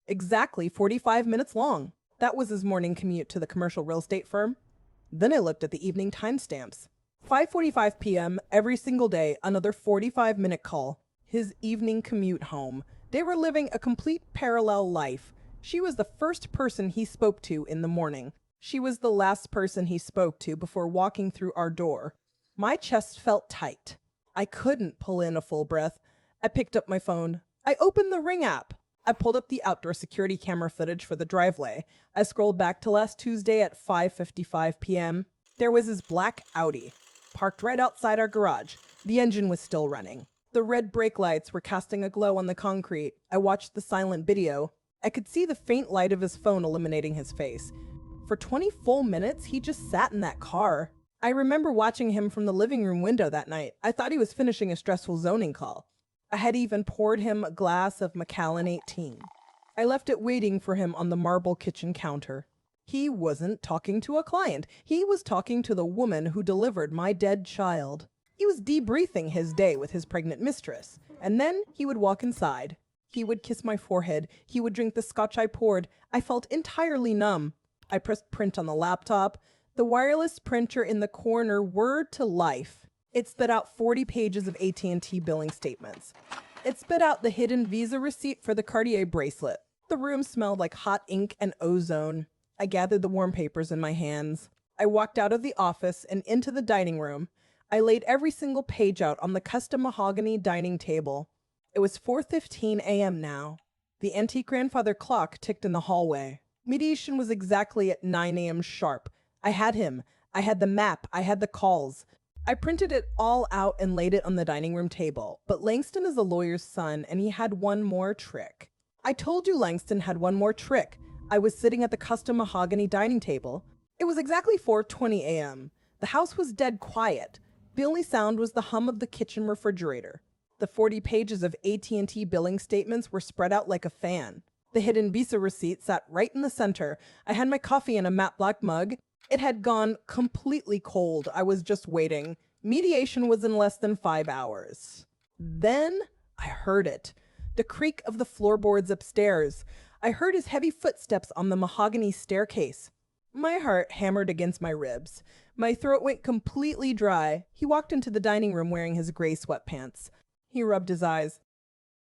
Speaker 1: Exactly 45 minutes long. That was his morning commute to the commercial real estate firm. Then I looked at the evening timestamps. 5:45 p.m. every single day, another 45-minute call. His evening commute home. They were living a complete parallel life. She was the first person he spoke to in the morning. She was the last person he spoke to before walking through our door. My chest felt tight. I couldn't pull in a full breath. I picked up my phone. I opened the Ring app. I pulled up the outdoor security camera footage for the driveway. I scrolled back to last Tuesday at 5:55 p.m. There was his black Audi, parked right outside our garage. The engine was still running. The red brake lights were casting a glow on the concrete. I watched the silent video. I could see the faint light of his phone illuminating his face. For 20 full minutes, he just sat in that car. I remember watching him from the living room window that night. I thought he was finishing a stressful zoning call. I had even poured him a glass of Macallan 18. I left it waiting for him on the marble kitchen counter. He wasn't talking to a client. He was talking to the woman who delivered my dead child. He was debriefing his day with his pregnant mistress. And then he would walk inside. He would kiss my forehead. He would drink the scotch I poured. I felt entirely numb. I pressed print on the laptop. The wireless printer in the corner whirred to life. It spit out 40 pages of AT&T billing statements. It spit out the hidden Visa receipt for the Cartier bracelet. The room smelled like hot ink and ozone. I gathered the warm papers in my hands. I walked out of the office and into the dining room. I laid every single page out on the custom mahogany dining table. It was 4:15 a.m. now. The antique grandfather clock ticked in the hallway. Mediation was exactly at 9 a.m. sharp. I had him. I had the map. I had the calls. I printed it all out and laid it on the dining room table. But Langston is a lawyer's son, and he had one more trick. I told you Langston had one more trick. I was sitting at the custom mahogany dining table. It was exactly 4:20 a.m. The house was dead quiet. The only sound was the hum of the kitchen refrigerator. The 40 pages of AT&T billing statements were spread out like a fan. The hidden Visa receipt sat right in the center. I had my coffee in a matte black mug. It had gone completely cold. I was just waiting. Mediation was in less than 5 hours. Then I heard it. The creak of the floorboards upstairs. I heard his heavy footsteps on the mahogany staircase. My heart hammered against my ribs. My throat went completely dry. He walked into the dining room wearing his gray sweatpants. He rubbed his eyes.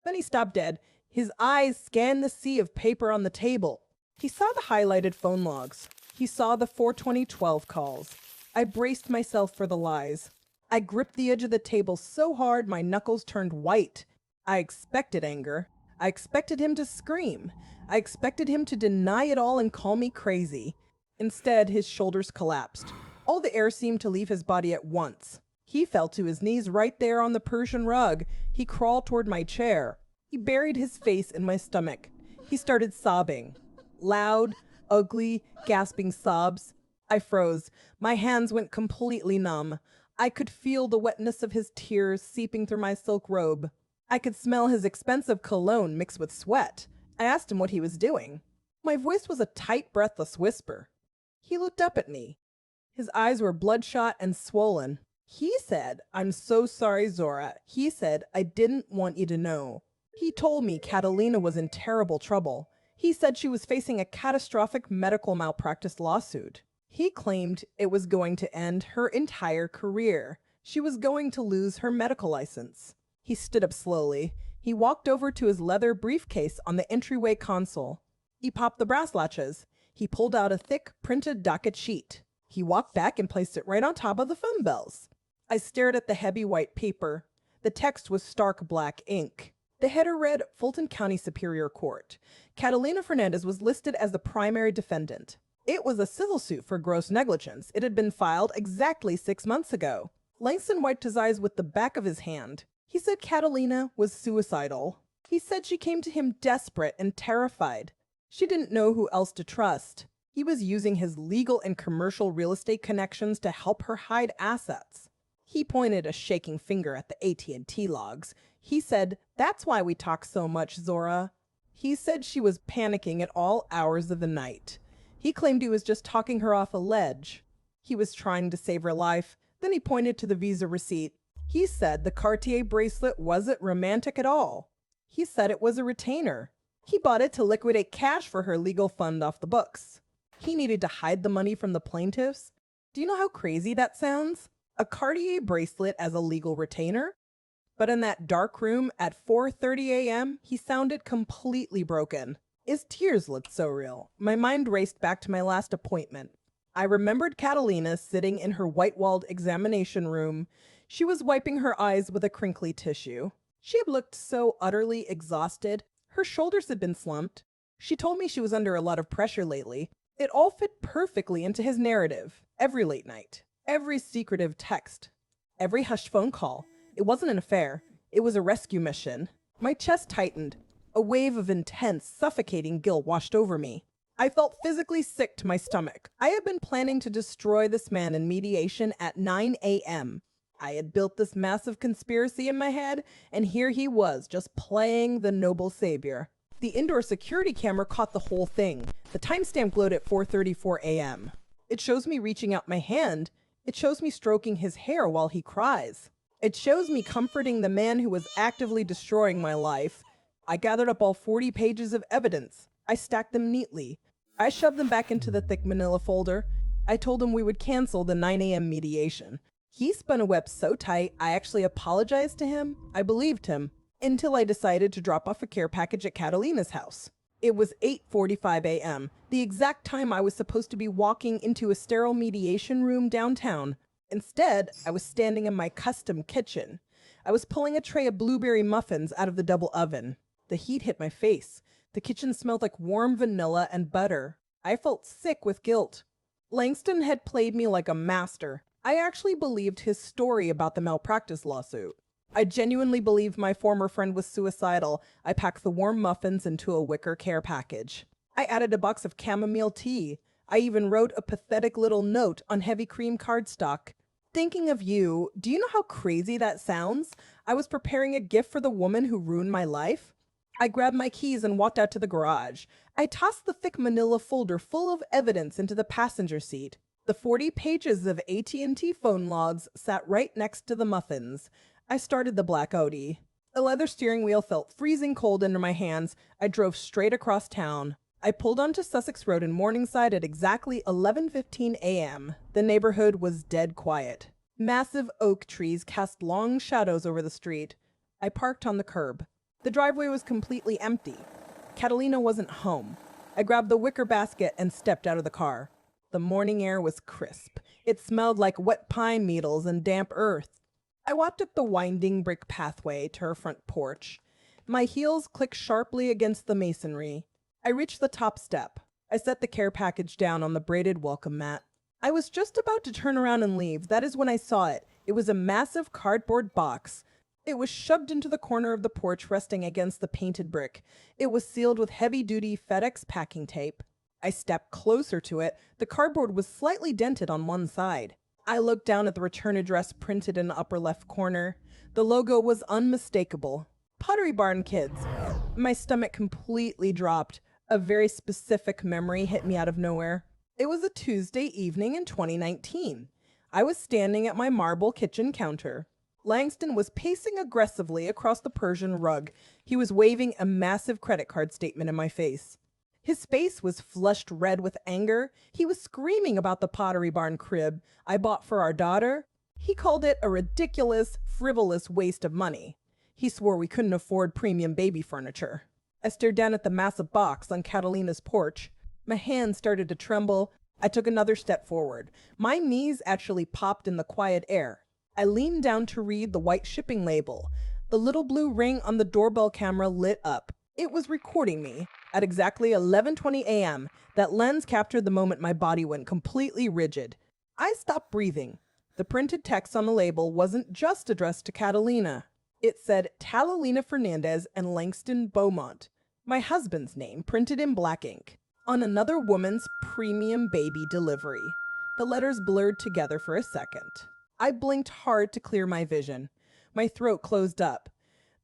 Speaker 1: Then he stopped dead. His eyes scanned the sea of paper on the table. He saw the highlighted phone logs. He saw the 42012 calls. I braced myself for the lies. I gripped the edge of the table so hard my knuckles turned white. I expected anger. I expected him to scream. I expected him to deny it all and call me crazy. Instead, his shoulders collapsed. All the air seemed to leave his body at once. He fell to his knees right there on the Persian rug. He crawled toward my chair. He buried his face in my stomach. He started sobbing. Loud, ugly, gasping sobs. I froze. My hands went completely numb. I could feel the wetness of his tears seeping through my silk robe. I could smell his expensive cologne mixed with sweat. I asked him what he was doing. My voice was a tight, breathless whisper. He looked up at me. His eyes were bloodshot and swollen. He said, "I'm so sorry, Zora." He said, "I didn't want you to know." He told me Catalina was in terrible trouble. He said she was facing a catastrophic medical malpractice lawsuit. He claimed it was going to end her entire career. She was going to lose her medical license. He stood up slowly. He walked over to his leather briefcase on the entryway console. He popped the brass latches. He pulled out a thick, printed docket sheet. He walked back and placed it right on top of the phone bells. I stared at the heavy white paper. The text was stark black ink. The header read, Fulton County Superior Court. Catalina Fernandez was listed as the primary defendant. It was a civil suit for gross negligence. It had been filed exactly 6 months ago. Langston wiped his eyes with the back of his hand. He said Catalina was suicidal. He said she came to him desperate and terrified. She didn't know who else to trust. He was using his legal and commercial real estate connections to help her hide assets. He pointed a shaking finger at the AT&T logs. He said, "That's why we talk so much, Zora." He said she was panicking at all hours of the night. He claimed he was just talking her off a ledge. He was trying to save her life. Then he pointed to the Visa receipt. He said the Cartier bracelet wasn't romantic at all. He said it was a retainer. He bought it to liquidate cash for her legal fund off the books. He needed to hide the money from the plaintiffs. Do you know how crazy that sounds? A Cartier bracelet as a legal retainer? But in that dark room at 4:30 a.m., he sounded completely broken. His tears looked so real. My mind raced back to my last appointment. I remembered Catalina sitting in her white-walled examination room. She was wiping her eyes with a crinkly tissue. She had looked so utterly exhausted. Her shoulders had been slumped. She told me she was under a lot of pressure lately. It all fit perfectly into his narrative. Every late night, every secretive text, every hushed phone call. It wasn't an affair. It was a rescue mission. My chest tightened. A wave of intense, suffocating guilt washed over me. I felt physically sick to my stomach. I had been planning to destroy this man in mediation at 9 a.m. I had built this massive conspiracy in my head, and here he was, just playing the noble savior. The indoor security camera caught the whole thing. The timestamp glowed at 4:34 a.m. It shows me reaching out my hand. It shows me stroking his hair while he cries. It shows me comforting the man who was actively destroying my life. I gathered up all 40 pages of evidence. I stacked them neatly. I shoved them back into the thick manila folder. I told him we would cancel the 9 a.m. mediation. He spun a web so tight, I actually apologized to him. I believed him. Until I decided to drop off a care package at Catalina's house. It was 8:45 a.m., the exact time I was supposed to be walking into a sterile mediation room downtown. Instead, I was standing in my custom kitchen. I was pulling a tray of blueberry muffins out of the double oven. The heat hit my face. The kitchen smelled like warm vanilla and butter. I felt sick with guilt. Langston had played me like a master. I actually believed his story about the malpractice lawsuit. I genuinely believed my former friend was suicidal. I packed the warm muffins into a wicker care package. I added a box of chamomile tea. I even wrote a pathetic little note on heavy cream cardstock. Thinking of you, do you know how crazy that sounds? I was preparing a gift for the woman who ruined my life. I grabbed my keys and walked out to the garage. I tossed the thick manila folder full of evidence into the passenger seat. The 40 pages of AT&T phone logs sat right next to the muffins. I started the black Audi. The leather steering wheel felt freezing cold under my hands. I drove straight across town. I pulled onto Sussex Road in Morningside at exactly 11:15 a.m. The neighborhood was dead quiet. Massive oak trees cast long shadows over the street. I parked on the curb. The driveway was completely empty. Catalina wasn't home. I grabbed the wicker basket and stepped out of the car. The morning air was crisp. It smelled like wet pine needles and damp earth. I walked up the winding brick pathway to her front porch. My heels clicked sharply against the masonry. I reached the top step. I set the care package down on the braided welcome mat. I was just about to turn around and leave. That is when I saw it. It was a massive cardboard box. It was shoved into the corner of the porch, resting against the painted brick. It was sealed with heavy-duty FedEx packing tape. I stepped closer to it. The cardboard was slightly dented on one side. I looked down at the return address printed in the upper left corner. The logo was unmistakable. Pottery Barn Kids. My stomach completely dropped. A very specific memory hit me out of nowhere. It was a Tuesday evening in 2019. I was standing at my marble kitchen counter. Langston was pacing aggressively across the Persian rug. He was waving a massive credit card statement in my face. His face was flushed red with anger. He was screaming about the Pottery Barn crib I bought for our daughter. He called it a ridiculous, frivolous waste of money. He swore we couldn't afford premium baby furniture. I stared down at the massive box on Catalina's porch. My hands started to tremble. I took another step forward. My knees actually popped in the quiet air. I leaned down to read the white shipping label. The little blue ring on the doorbell camera lit up. It was recording me. At exactly 11:20 a.m., that lens captured the moment my body went completely rigid. I stopped breathing. The printed text on the label wasn't just addressed to Catalina. It said Talilina Fernandez and Langston Beaumont, my husband's name printed in black ink, on another woman's premium baby delivery. The letters blurred together for a second. I blinked hard to clear my vision. My throat closed up.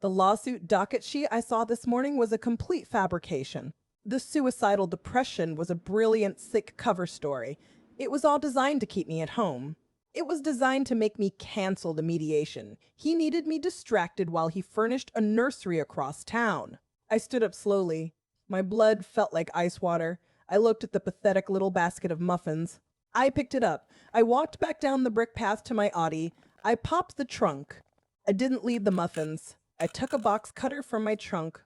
Speaker 1: The lawsuit docket sheet I saw this morning was a complete fabrication. The suicidal depression was a brilliant, sick cover story. It was all designed to keep me at home. It was designed to make me cancel the mediation. He needed me distracted while he furnished a nursery across town. I stood up slowly. My blood felt like ice water. I looked at the pathetic little basket of muffins. I picked it up. I walked back down the brick path to my Audi. I popped the trunk. I didn't leave the muffins. I took a box cutter from my trunk,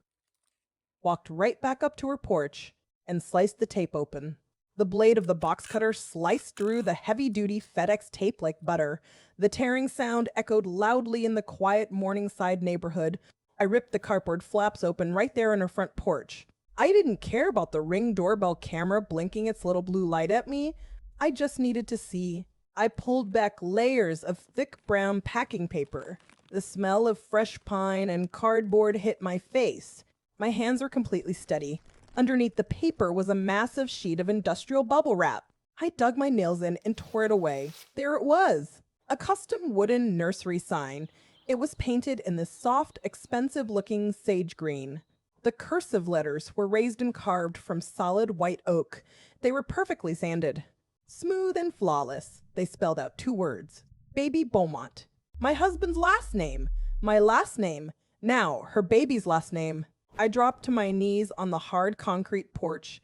Speaker 1: walked right back up to her porch, and sliced the tape open. The blade of the box cutter sliced through the heavy-duty FedEx tape like butter. The tearing sound echoed loudly in the quiet Morningside neighborhood. I ripped the cardboard flaps open right there on her front porch. I didn't care about the Ring doorbell camera blinking its little blue light at me. I just needed to see. I pulled back layers of thick brown packing paper. The smell of fresh pine and cardboard hit my face. My hands were completely steady. Underneath the paper was a massive sheet of industrial bubble wrap. I dug my nails in and tore it away. There it was, a custom wooden nursery sign. It was painted in this soft, expensive-looking sage green. The cursive letters were raised and carved from solid white oak. They were perfectly sanded. Smooth and flawless, they spelled out 2 words. Baby Beaumont. My husband's last name. My last name. Now, her baby's last name. I dropped to my knees on the hard concrete porch.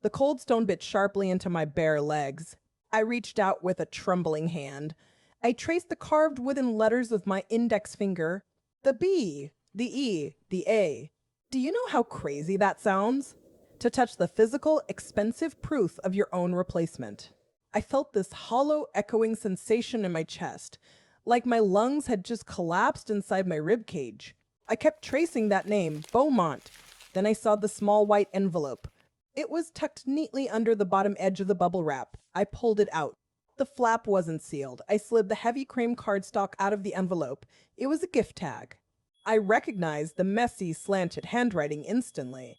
Speaker 1: The cold stone bit sharply into my bare legs. I reached out with a trembling hand. I traced the carved wooden letters with my index finger. The B, the E, the A. Do you know how crazy that sounds? To touch the physical, expensive proof of your own replacement. I felt this hollow, echoing sensation in my chest, like my lungs had just collapsed inside my rib cage. I kept tracing that name, Beaumont. Then I saw the small white envelope. It was tucked neatly under the bottom edge of the bubble wrap. I pulled it out. The flap wasn't sealed. I slid the heavy cream cardstock out of the envelope. It was a gift tag. I recognized the messy, slanted handwriting instantly.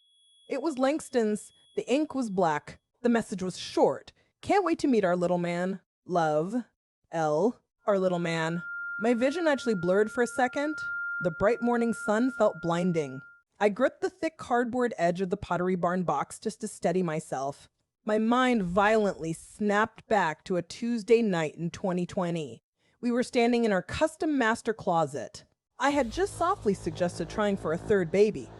Speaker 1: It was Langston's. The ink was black. The message was short. Can't wait to meet our little man. Love. L. Our little man. My vision actually blurred for a second. The bright morning sun felt blinding. I gripped the thick cardboard edge of the Pottery Barn box just to steady myself. My mind violently snapped back to a Tuesday night in 2020. We were standing in our custom master closet. I had just softly suggested trying for a third baby.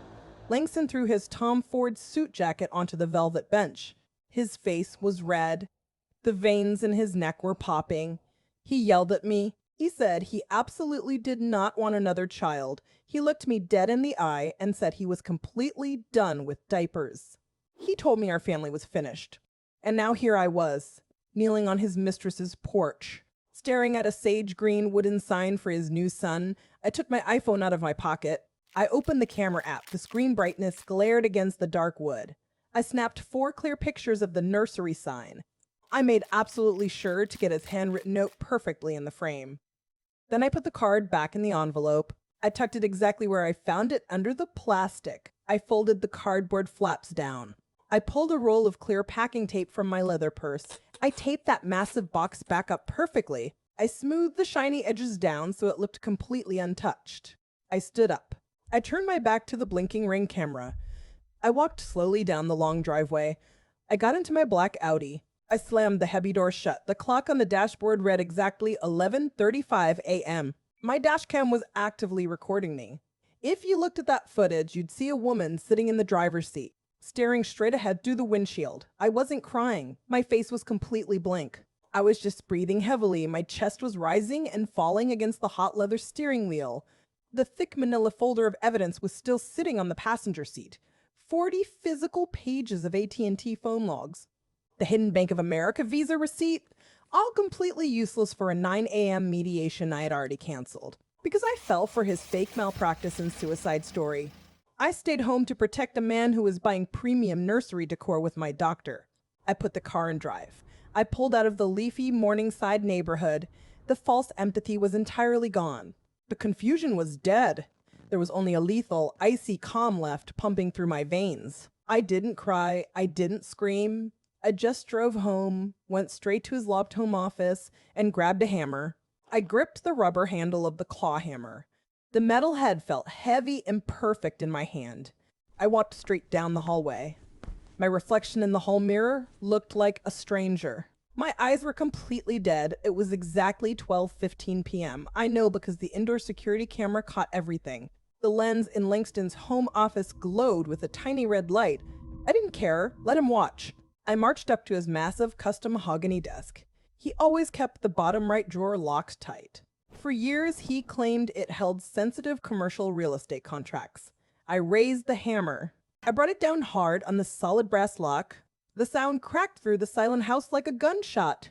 Speaker 1: Langston threw his Tom Ford suit jacket onto the velvet bench. His face was red. The veins in his neck were popping. He yelled at me. He said he absolutely did not want another child. He looked me dead in the eye and said he was completely done with diapers. He told me our family was finished. And now here I was, kneeling on his mistress's porch, staring at a sage green wooden sign for his new son. I took my iPhone out of my pocket. I opened the camera app. The screen brightness glared against the dark wood. I snapped 4 clear pictures of the nursery sign. I made absolutely sure to get his handwritten note perfectly in the frame. Then I put the card back in the envelope. I tucked it exactly where I found it, under the plastic. I folded the cardboard flaps down. I pulled a roll of clear packing tape from my leather purse. I taped that massive box back up perfectly. I smoothed the shiny edges down so it looked completely untouched. I stood up. I turned my back to the blinking Ring camera. I walked slowly down the long driveway. I got into my black Audi. I slammed the heavy door shut. The clock on the dashboard read exactly 11:35 a.m. My dashcam was actively recording me. If you looked at that footage, you'd see a woman sitting in the driver's seat, staring straight ahead through the windshield. I wasn't crying. My face was completely blank. I was just breathing heavily. My chest was rising and falling against the hot leather steering wheel. The thick manila folder of evidence was still sitting on the passenger seat. 40 physical pages of AT&T phone logs. The hidden Bank of America Visa receipt, all completely useless for a 9 a.m. mediation I had already canceled, because I fell for his fake malpractice and suicide story. I stayed home to protect a man who was buying premium nursery decor with my doctor. I put the car in drive. I pulled out of the leafy Morningside neighborhood. The false empathy was entirely gone. The confusion was dead. There was only a lethal, icy calm left pumping through my veins. I didn't cry. I didn't scream. I just drove home, went straight to his lobbed home office, and grabbed a hammer. I gripped the rubber handle of the claw hammer. The metal head felt heavy and perfect in my hand. I walked straight down the hallway. My reflection in the hall mirror looked like a stranger. My eyes were completely dead. It was exactly 12:15 p.m. I know because the indoor security camera caught everything. The lens in Langston's home office glowed with a tiny red light. I didn't care. Let him watch. I marched up to his massive custom mahogany desk. He always kept the bottom right drawer locked tight. For years, he claimed it held sensitive commercial real estate contracts. I raised the hammer. I brought it down hard on the solid brass lock. The sound cracked through the silent house like a gunshot.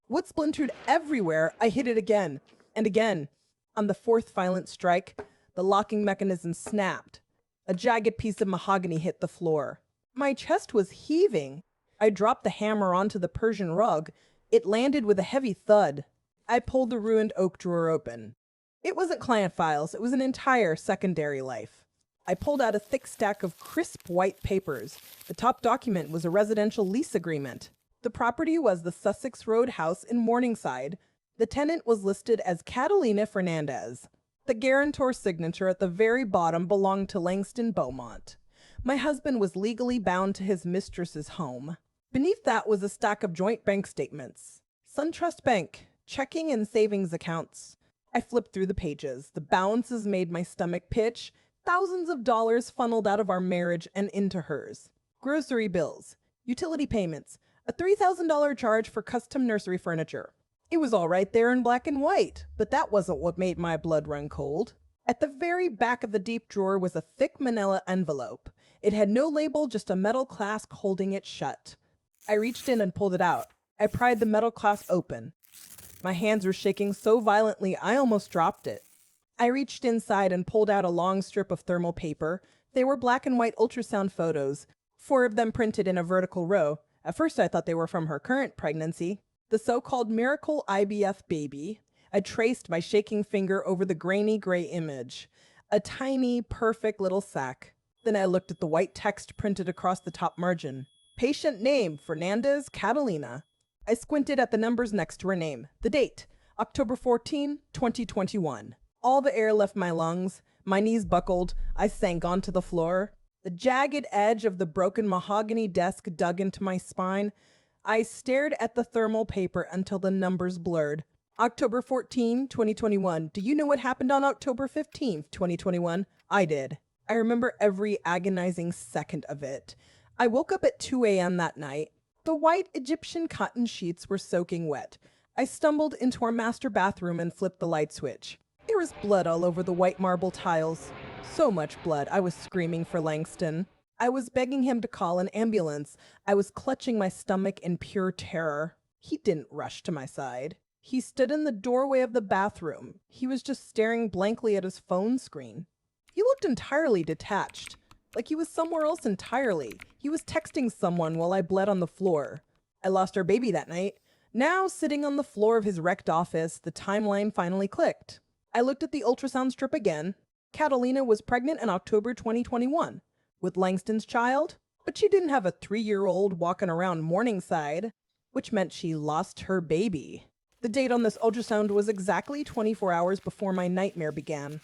Speaker 1: Wood splintered everywhere. I hit it again and again. On the 4th violent strike, the locking mechanism snapped. A jagged piece of mahogany hit the floor. My chest was heaving. I dropped the hammer onto the Persian rug. It landed with a heavy thud. I pulled the ruined oak drawer open. It wasn't client files. It was an entire secondary life. I pulled out a thick stack of crisp white papers. The top document was a residential lease agreement. The property was the Sussex Road house in Morningside. The tenant was listed as Catalina Fernandez. The guarantor's signature at the very bottom belonged to Langston Beaumont. My husband was legally bound to his mistress's home. Beneath that was a stack of joint bank statements. SunTrust Bank, checking and savings accounts. I flipped through the pages. The balances made my stomach pitch. Thousands of dollars funneled out of our marriage and into hers. Grocery bills, utility payments, a $3,000 charge for custom nursery furniture. It was all right there in black and white, but that wasn't what made my blood run cold. At the very back of the deep drawer was a thick manila envelope. It had no label, just a metal clasp holding it shut. I reached in and pulled it out. I pried the metal clasp open. My hands were shaking so violently I almost dropped it. I reached inside and pulled out a long strip of thermal paper. They were black and white ultrasound photos, 4 of them printed in a vertical row. At first I thought they were from her current pregnancy, the so-called miracle IVF baby. I traced my shaking finger over the grainy gray image. A tiny, perfect little sac. Then I looked at the white text printed across the top margin. Patient name, Fernandez Catalina. I squinted at the numbers next to her name. The date, October 14, 2021. All the air left my lungs. My knees buckled. I sank onto the floor. The jagged edge of the broken mahogany desk dug into my spine. I stared at the thermal paper until the numbers blurred. October 14, 2021. Do you know what happened on October 15th, 2021? I did. I remember every agonizing second of it. I woke up at 2 a.m. that night. The white Egyptian cotton sheets were soaking wet. I stumbled into our master bathroom and flipped the light switch. There was blood all over the white marble tiles. So much blood, I was screaming for Langston. I was begging him to call an ambulance. I was clutching my stomach in pure terror. He didn't rush to my side. He stood in the doorway of the bathroom. He was just staring blankly at his phone screen. He looked entirely detached, like he was somewhere else entirely. He was texting someone while I bled on the floor. I lost our baby that night. Now, sitting on the floor of his wrecked office, the timeline finally clicked. I looked at the ultrasound strip again. Catalina was pregnant in October 2021 with Langston's child, but she didn't have a 3-year-old walking around Morningside, which meant she lost her baby. The date on this ultrasound was exactly 24 hours before my nightmare began.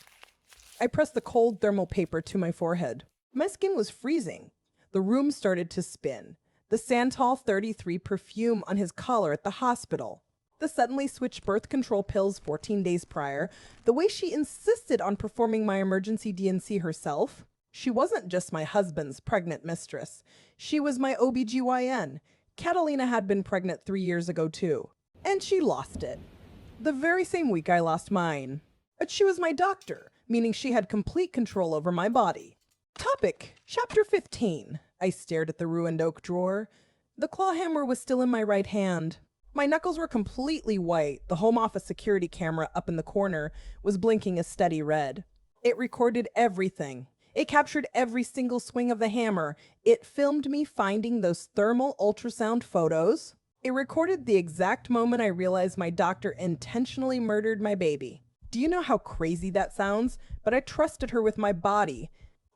Speaker 1: I pressed the cold thermal paper to my forehead. My skin was freezing. The room started to spin. The Santal 33 perfume on his collar at the hospital. The suddenly switched birth control pills 14 days prior. The way she insisted on performing my emergency D&C herself. She wasn't just my husband's pregnant mistress. She was my OB-GYN. Catalina had been pregnant 3 years ago too. And she lost it. The very same week I lost mine. But she was my doctor, meaning she had complete control over my body. Topic, Chapter 15. I stared at the ruined oak drawer. The claw hammer was still in my right hand. My knuckles were completely white. The home office security camera up in the corner was blinking a steady red. It recorded everything. It captured every single swing of the hammer. It filmed me finding those thermal ultrasound photos. It recorded the exact moment I realized my doctor intentionally murdered my baby. Do you know how crazy that sounds? But I trusted her with my body.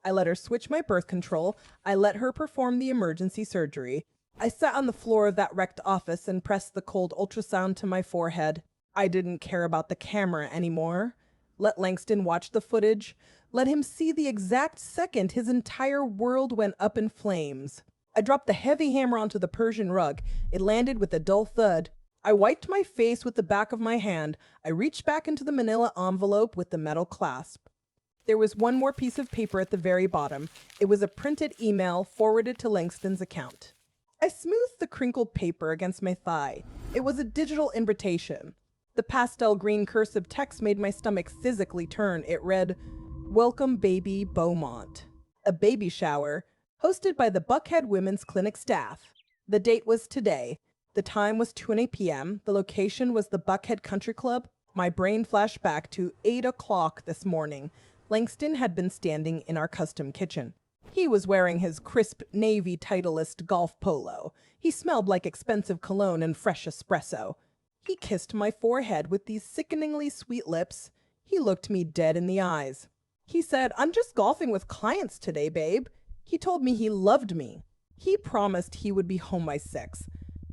Speaker 1: I let her switch my birth control. I let her perform the emergency surgery. I sat on the floor of that wrecked office and pressed the cold ultrasound to my forehead. I didn't care about the camera anymore. Let Langston watch the footage. Let him see the exact second his entire world went up in flames. I dropped the heavy hammer onto the Persian rug. It landed with a dull thud. I wiped my face with the back of my hand. I reached back into the manila envelope with the metal clasp. There was one more piece of paper at the very bottom. It was a printed email forwarded to Langston's account. I smoothed the crinkled paper against my thigh. It was a digital invitation. The pastel green cursive text made my stomach physically turn. It read, "Welcome baby Beaumont. A baby shower, hosted by the Buckhead Women's Clinic staff." The date was today. The time was 2 p.m. The location was the Buckhead Country Club. My brain flashed back to 8 o'clock this morning. Langston had been standing in our custom kitchen. He was wearing his crisp navy Titleist golf polo. He smelled like expensive cologne and fresh espresso. He kissed my forehead with these sickeningly sweet lips. He looked me dead in the eyes. He said, "I'm just golfing with clients today, babe." He told me he loved me. He promised he would be home by 6.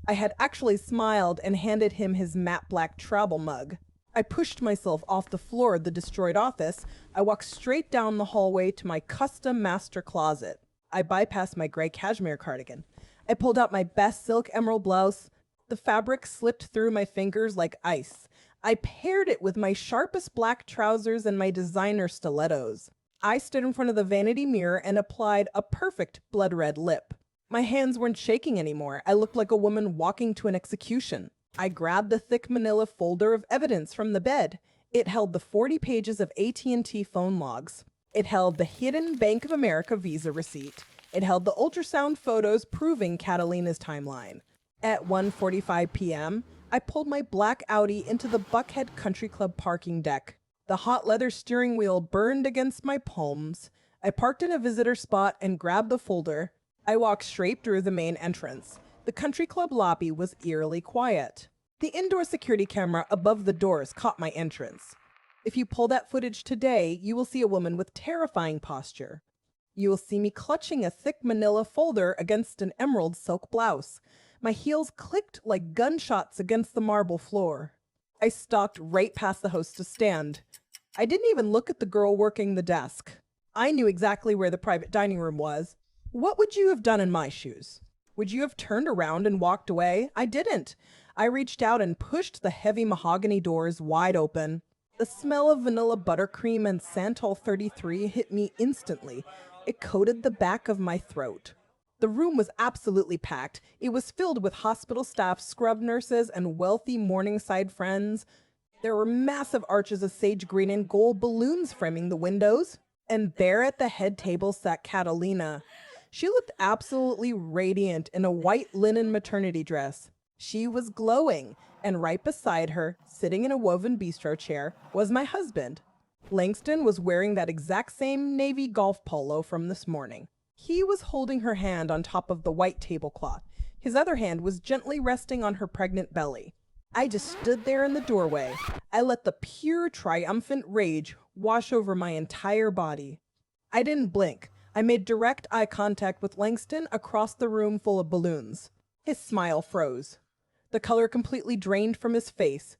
Speaker 1: I had actually smiled and handed him his matte black travel mug. I pushed myself off the floor of the destroyed office. I walked straight down the hallway to my custom master closet. I bypassed my gray cashmere cardigan. I pulled out my best silk emerald blouse. The fabric slipped through my fingers like ice. I paired it with my sharpest black trousers and my designer stilettos. I stood in front of the vanity mirror and applied a perfect blood red lip. My hands weren't shaking anymore. I looked like a woman walking to an execution. I grabbed the thick manila folder of evidence from the bed. It held the 40 pages of AT&T phone logs. It held the hidden Bank of America Visa receipt. It held the ultrasound photos proving Catalina's timeline. At 1:45 p.m., I pulled my black Audi into the Buckhead Country Club parking deck. The hot leather steering wheel burned against my palms. I parked in a visitor spot and grabbed the folder. I walked straight through the main entrance. The country club lobby was eerily quiet. The indoor security camera above the doors caught my entrance. If you pull that footage today, you will see a woman with terrifying posture. You will see me clutching a thick manila folder against an emerald silk blouse. My heels clicked like gunshots against the marble floor. I stalked right past the hostess stand. I didn't even look at the girl working the desk. I knew exactly where the private dining room was. What would you have done in my shoes? Would you have turned around and walked away? I didn't. I reached out and pushed the heavy mahogany doors wide open. The smell of vanilla buttercream and Santal 33 hit me instantly. It coated the back of my throat. The room was absolutely packed. It was filled with hospital staff, scrub nurses, and wealthy Morningside friends. There were massive arches of sage green and gold balloons framing the windows. And there at the head table sat Catalina. She looked absolutely radiant in a white linen maternity dress. She was glowing, and right beside her, sitting in a woven bistro chair, was my husband. Langston was wearing that exact same navy golf polo from this morning. He was holding her hand on top of the white tablecloth. His other hand was gently resting on her pregnant belly. I just stood there in the doorway. I let the pure triumphant rage wash over my entire body. I didn't blink. I made direct eye contact with Langston across the room full of balloons. His smile froze. The color completely drained from his face.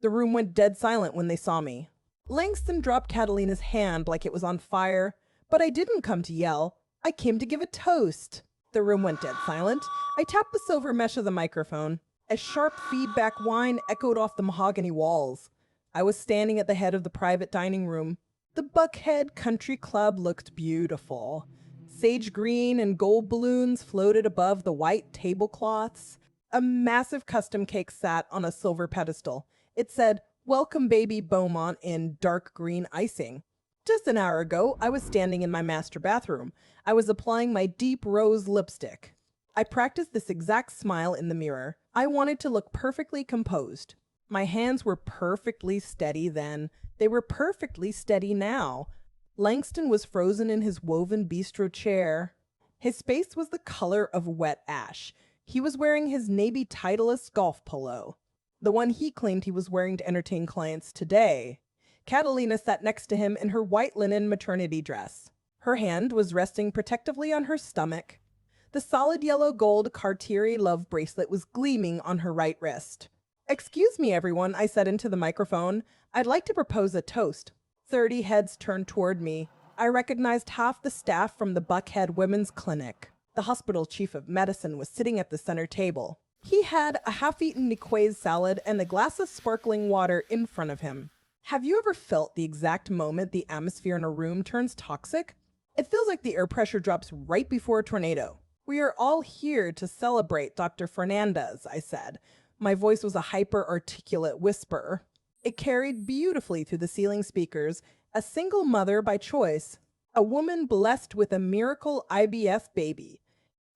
Speaker 1: The room went dead silent when they saw me. Langston dropped Catalina's hand like it was on fire, but I didn't come to yell. I came to give a toast. The room went dead silent. I tapped the silver mesh of the microphone. A sharp feedback whine echoed off the mahogany walls. I was standing at the head of the private dining room. The Buckhead Country Club looked beautiful. Sage green and gold balloons floated above the white tablecloths. A massive custom cake sat on a silver pedestal. It said, "Welcome Baby Beaumont" in dark green icing. Just an hour ago, I was standing in my master bathroom. I was applying my deep rose lipstick. I practiced this exact smile in the mirror. I wanted to look perfectly composed. My hands were perfectly steady then. They were perfectly steady now. Langston was frozen in his woven bistro chair. His face was the color of wet ash. He was wearing his navy Titleist golf polo, the one he claimed he was wearing to entertain clients today. Catalina sat next to him in her white linen maternity dress. Her hand was resting protectively on her stomach. The solid yellow gold Cartier love bracelet was gleaming on her right wrist. "Excuse me, everyone," I said into the microphone. "I'd like to propose a toast." 30 heads turned toward me. I recognized half the staff from the Buckhead Women's Clinic. The hospital chief of medicine was sitting at the center table. He had a half-eaten Nicoise salad and a glass of sparkling water in front of him. Have you ever felt the exact moment the atmosphere in a room turns toxic? It feels like the air pressure drops right before a tornado. "We are all here to celebrate Dr. Fernandez," I said. My voice was a hyper-articulate whisper. It carried beautifully through the ceiling speakers. A single mother by choice. A woman blessed with a miracle IVF baby.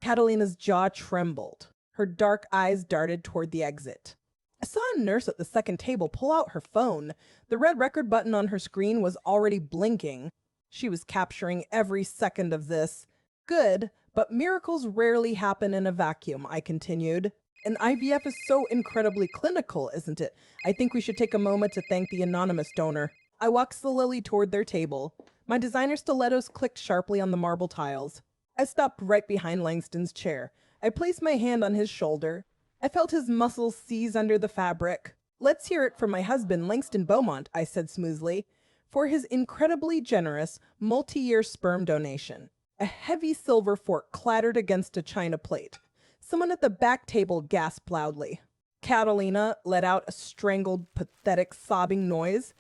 Speaker 1: Catalina's jaw trembled. Her dark eyes darted toward the exit. I saw a nurse at the second table pull out her phone. The red record button on her screen was already blinking. She was capturing every second of this. "Good, but miracles rarely happen in a vacuum," I continued. "An IVF is so incredibly clinical, isn't it? I think we should take a moment to thank the anonymous donor." I walked slowly toward their table. My designer stilettos clicked sharply on the marble tiles. I stopped right behind Langston's chair. I placed my hand on his shoulder. I felt his muscles seize under the fabric. "Let's hear it from my husband, Langston Beaumont," I said smoothly, "for his incredibly generous, multi-year sperm donation." A heavy silver fork clattered against a china plate. Someone at the back table gasped loudly. Catalina let out a strangled, pathetic, sobbing noise.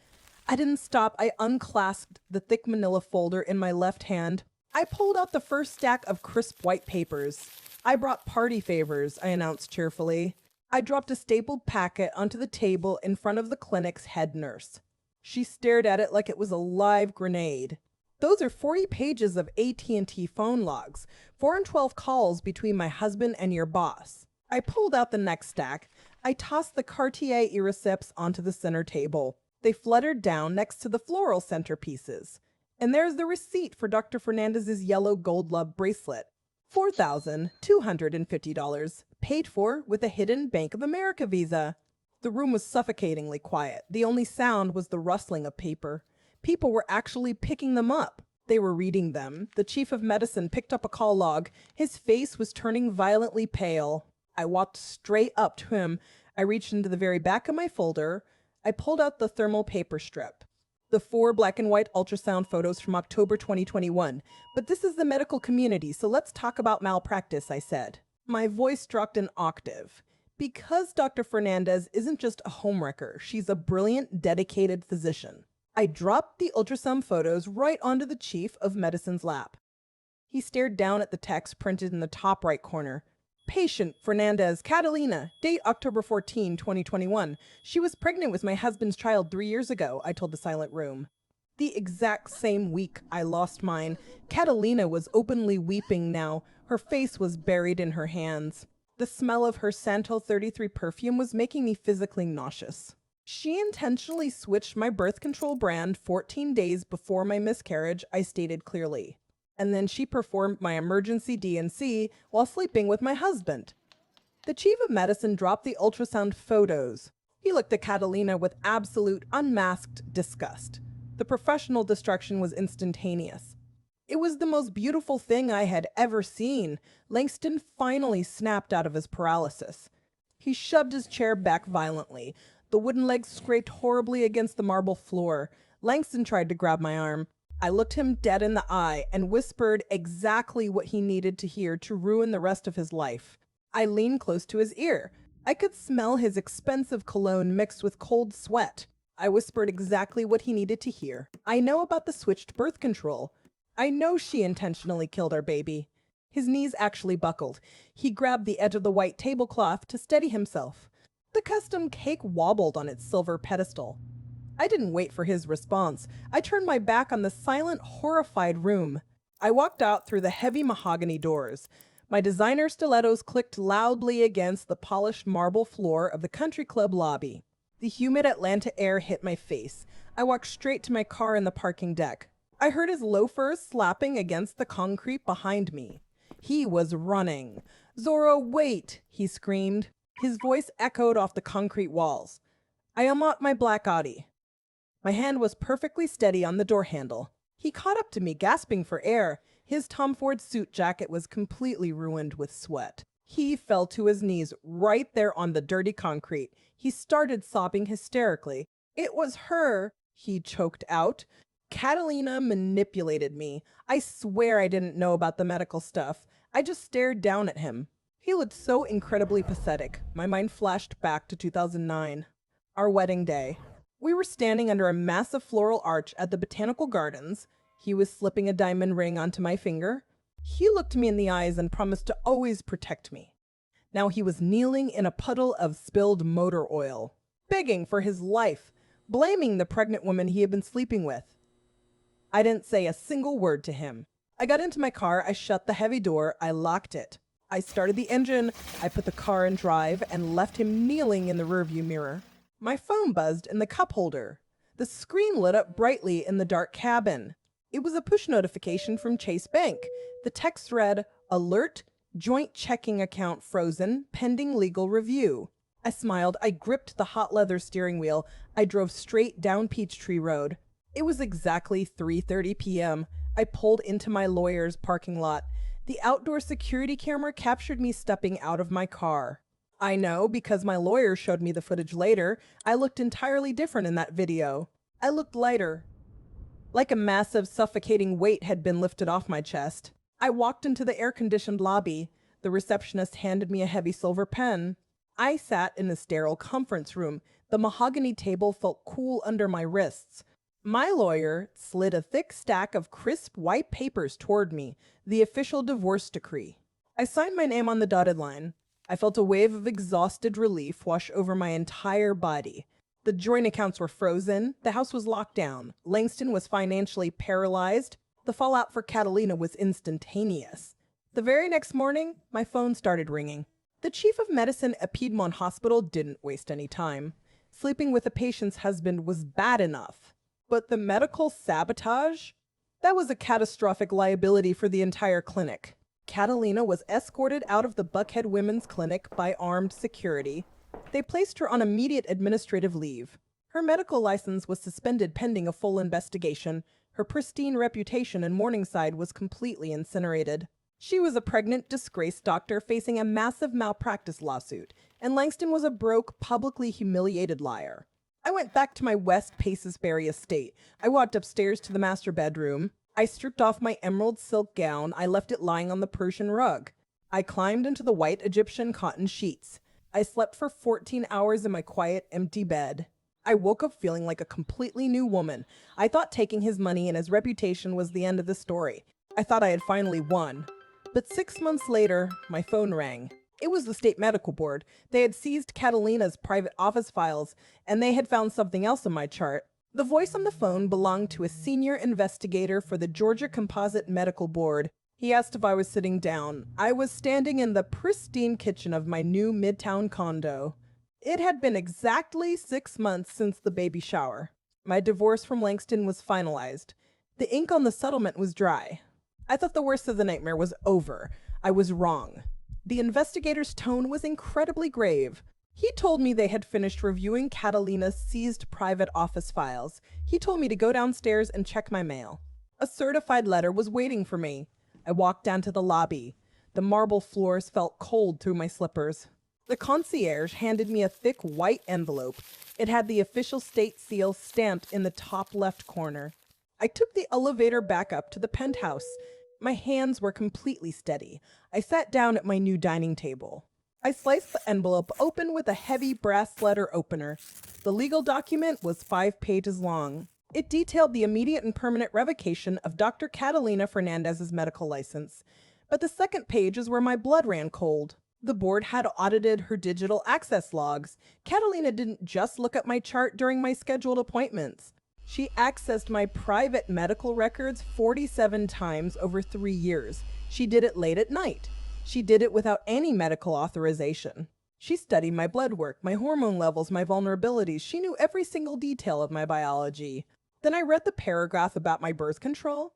Speaker 1: I didn't stop. I unclasped the thick manila folder in my left hand. I pulled out the first stack of crisp white papers. "I brought party favors," I announced cheerfully. I dropped a stapled packet onto the table in front of the clinic's head nurse. She stared at it like it was a live grenade. "Those are 40 pages of AT&T phone logs, 4 and 12 calls between my husband and your boss." I pulled out the next stack. I tossed the Cartier receipts onto the center table. They fluttered down next to the floral centerpieces. "And there's the receipt for Dr. Fernandez's yellow gold love bracelet. $4,250, paid for with a hidden Bank of America visa." The room was suffocatingly quiet. The only sound was the rustling of paper. People were actually picking them up. They were reading them. The chief of medicine picked up a call log. His face was turning violently pale. I walked straight up to him. I reached into the very back of my folder. I pulled out the thermal paper strip. the 4 black and white ultrasound photos from October 2021. But this is the medical community, so let's talk about malpractice, I said. My voice dropped an octave. Because Dr. Fernandez isn't just a homewrecker, she's a brilliant, dedicated physician. I dropped the ultrasound photos right onto the chief of medicine's lap. He stared down at the text printed in the top right corner. Patient Fernandez Catalina, date October 14, 2021. She was pregnant with my husband's child 3 years ago, I told the silent room. The exact same week I lost mine, Catalina was openly weeping now. Her face was buried in her hands. The smell of her Santo 33 perfume was making me physically nauseous. She intentionally switched my birth control brand 14 days before my miscarriage, I stated clearly. And then she performed my emergency D&C while sleeping with my husband. The chief of medicine dropped the ultrasound photos. He looked at Catalina with absolute, unmasked disgust. The professional destruction was instantaneous. It was the most beautiful thing I had ever seen. Langston finally snapped out of his paralysis. He shoved his chair back violently. The wooden legs scraped horribly against the marble floor. Langston tried to grab my arm. I looked him dead in the eye and whispered exactly what he needed to hear to ruin the rest of his life. I leaned close to his ear. I could smell his expensive cologne mixed with cold sweat. I whispered exactly what he needed to hear. I know about the switched birth control. I know she intentionally killed our baby. His knees actually buckled. He grabbed the edge of the white tablecloth to steady himself. The custom cake wobbled on its silver pedestal. I didn't wait for his response. I turned my back on the silent, horrified room. I walked out through the heavy mahogany doors. My designer stilettos clicked loudly against the polished marble floor of the country club lobby. The humid Atlanta air hit my face. I walked straight to my car in the parking deck. I heard his loafers slapping against the concrete behind me. He was running. "Zorro, wait!" he screamed. His voice echoed off the concrete walls. I unlocked my black Audi. My hand was perfectly steady on the door handle. He caught up to me, gasping for air. His Tom Ford suit jacket was completely ruined with sweat. He fell to his knees right there on the dirty concrete. He started sobbing hysterically. "It was her," he choked out. "Catalina manipulated me. I swear I didn't know about the medical stuff. I just stared down at him." He looked so incredibly pathetic. My mind flashed back to 2009. Our wedding day. We were standing under a massive floral arch at the Botanical Gardens. He was slipping a diamond ring onto my finger. He looked me in the eyes and promised to always protect me. Now he was kneeling in a puddle of spilled motor oil, begging for his life, blaming the pregnant woman he had been sleeping with. I didn't say a single word to him. I got into my car, I shut the heavy door, I locked it. I started the engine, I put the car in drive, and left him kneeling in the rearview mirror. My phone buzzed in the cup holder. The screen lit up brightly in the dark cabin. It was a push notification from Chase Bank. The text read, "Alert, joint checking account frozen, pending legal review." I smiled. I gripped the hot leather steering wheel. I drove straight down Peachtree Road. It was exactly 3:30 p.m. I pulled into my lawyer's parking lot. The outdoor security camera captured me stepping out of my car. I know because my lawyer showed me the footage later. I looked entirely different in that video. I looked lighter, like a massive suffocating weight had been lifted off my chest. I walked into the air-conditioned lobby. The receptionist handed me a heavy silver pen. I sat in a sterile conference room. The mahogany table felt cool under my wrists. My lawyer slid a thick stack of crisp white papers toward me, the official divorce decree. I signed my name on the dotted line. I felt a wave of exhausted relief wash over my entire body. The joint accounts were frozen. The house was locked down. Langston was financially paralyzed. The fallout for Catalina was instantaneous. The very next morning, my phone started ringing. The chief of medicine at Piedmont Hospital didn't waste any time. Sleeping with a patient's husband was bad enough. But the medical sabotage? That was a catastrophic liability for the entire clinic. Catalina was escorted out of the Buckhead Women's Clinic by armed security. They placed her on immediate administrative leave. Her medical license was suspended pending a full investigation. Her pristine reputation in Morningside was completely incinerated. She was a pregnant, disgraced doctor facing a massive malpractice lawsuit, and Langston was a broke, publicly humiliated liar. I went back to my West Pacesbury estate. I walked upstairs to the master bedroom. I stripped off my emerald silk gown. I left it lying on the Persian rug. I climbed into the white Egyptian cotton sheets. I slept for 14 hours in my quiet, empty bed. I woke up feeling like a completely new woman. I thought taking his money and his reputation was the end of the story. I thought I had finally won. But 6 months later, my phone rang. It was the state medical board. They had seized Catalina's private office files, and they had found something else on my chart. The voice on the phone belonged to a senior investigator for the Georgia Composite Medical Board. He asked if I was sitting down. I was standing in the pristine kitchen of my new Midtown condo. It had been exactly 6 months since the baby shower. My divorce from Langston was finalized. The ink on the settlement was dry. I thought the worst of the nightmare was over. I was wrong. The investigator's tone was incredibly grave. He told me they had finished reviewing Catalina's seized private office files. He told me to go downstairs and check my mail. A certified letter was waiting for me. I walked down to the lobby. The marble floors felt cold through my slippers. The concierge handed me a thick white envelope. It had the official state seal stamped in the top left corner. I took the elevator back up to the penthouse. My hands were completely steady. I sat down at my new dining table. I sliced the envelope open with a heavy brass letter opener. The legal document was 5 pages long. It detailed the immediate and permanent revocation of Dr. Catalina Fernandez's medical license. But the second page is where my blood ran cold. The board had audited her digital access logs. Catalina didn't just look at my chart during my scheduled appointments. She accessed my private medical records 47 times over 3 years. She did it late at night. She did it without any medical authorization. She studied my blood work, my hormone levels, my vulnerabilities. She knew every single detail of my biology. Then I read the paragraph about my birth control.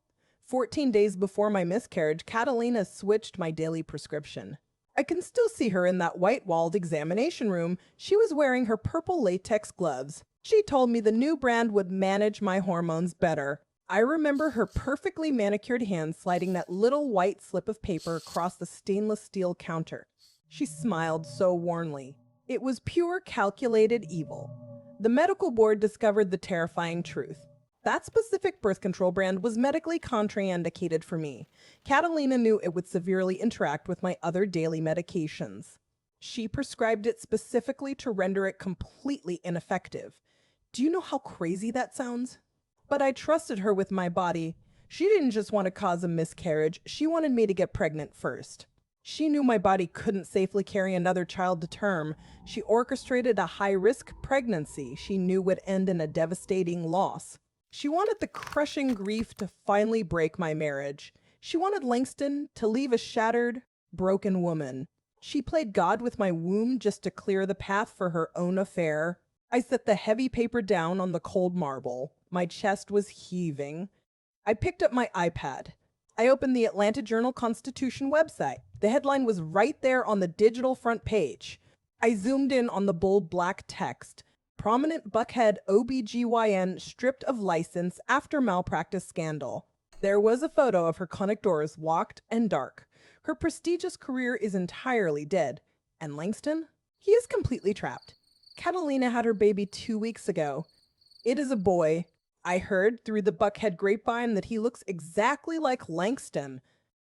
Speaker 1: 14 days before my miscarriage, Catalina switched my daily prescription. I can still see her in that white-walled examination room. She was wearing her purple latex gloves. She told me the new brand would manage my hormones better. I remember her perfectly manicured hand sliding that little white slip of paper across the stainless steel counter. She smiled so warmly. It was pure calculated evil. The medical board discovered the terrifying truth. That specific birth control brand was medically contraindicated for me. Catalina knew it would severely interact with my other daily medications. She prescribed it specifically to render it completely ineffective. Do you know how crazy that sounds? But I trusted her with my body. She didn't just want to cause a miscarriage. She wanted me to get pregnant first. She knew my body couldn't safely carry another child to term. She orchestrated a high-risk pregnancy she knew would end in a devastating loss. She wanted the crushing grief to finally break my marriage. She wanted Langston to leave a shattered, broken woman. She played God with my womb just to clear the path for her own affair. I set the heavy paper down on the cold marble. My chest was heaving. I picked up my iPad. I opened the Atlanta Journal-Constitution website. The headline was right there on the digital front page. I zoomed in on the bold black text. Prominent Buckhead OB-GYN stripped of license after malpractice scandal. There was a photo of her clinic doors locked and dark. Her prestigious career is entirely dead. And Langston? He is completely trapped. Catalina had her baby 2 weeks ago. It is a boy. I heard through the Buckhead grapevine that he looks exactly like Langston.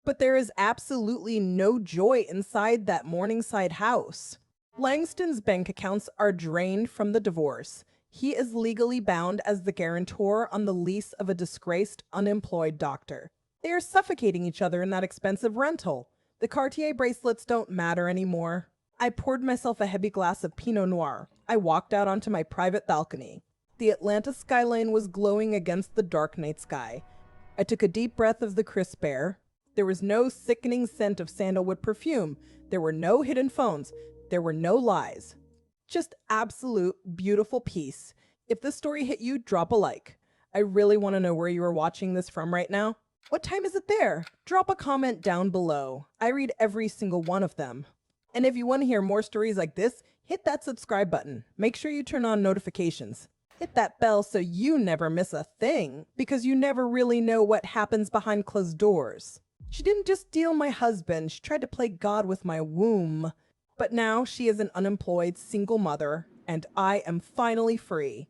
Speaker 1: But there is absolutely no joy inside that Morningside house. Langston's bank accounts are drained from the divorce. He is legally bound as the guarantor on the lease of a disgraced, unemployed doctor. They are suffocating each other in that expensive rental. The Cartier bracelets don't matter anymore. I poured myself a heavy glass of Pinot Noir. I walked out onto my private balcony. The Atlanta skyline was glowing against the dark night sky. I took a deep breath of the crisp air. There was no sickening scent of sandalwood perfume. There were no hidden phones. There were no lies. Just absolute beautiful peace. If this story hit you, drop a like. I really want to know where you are watching this from right now. What time is it there? Drop a comment down below. I read every single one of them. And if you want to hear more stories like this, hit that subscribe button. Make sure you turn on notifications. Hit that bell so you never miss a thing, because you never really know what happens behind closed doors. She didn't just steal my husband, she tried to play God with my womb. But now she is an unemployed single mother and I am finally free.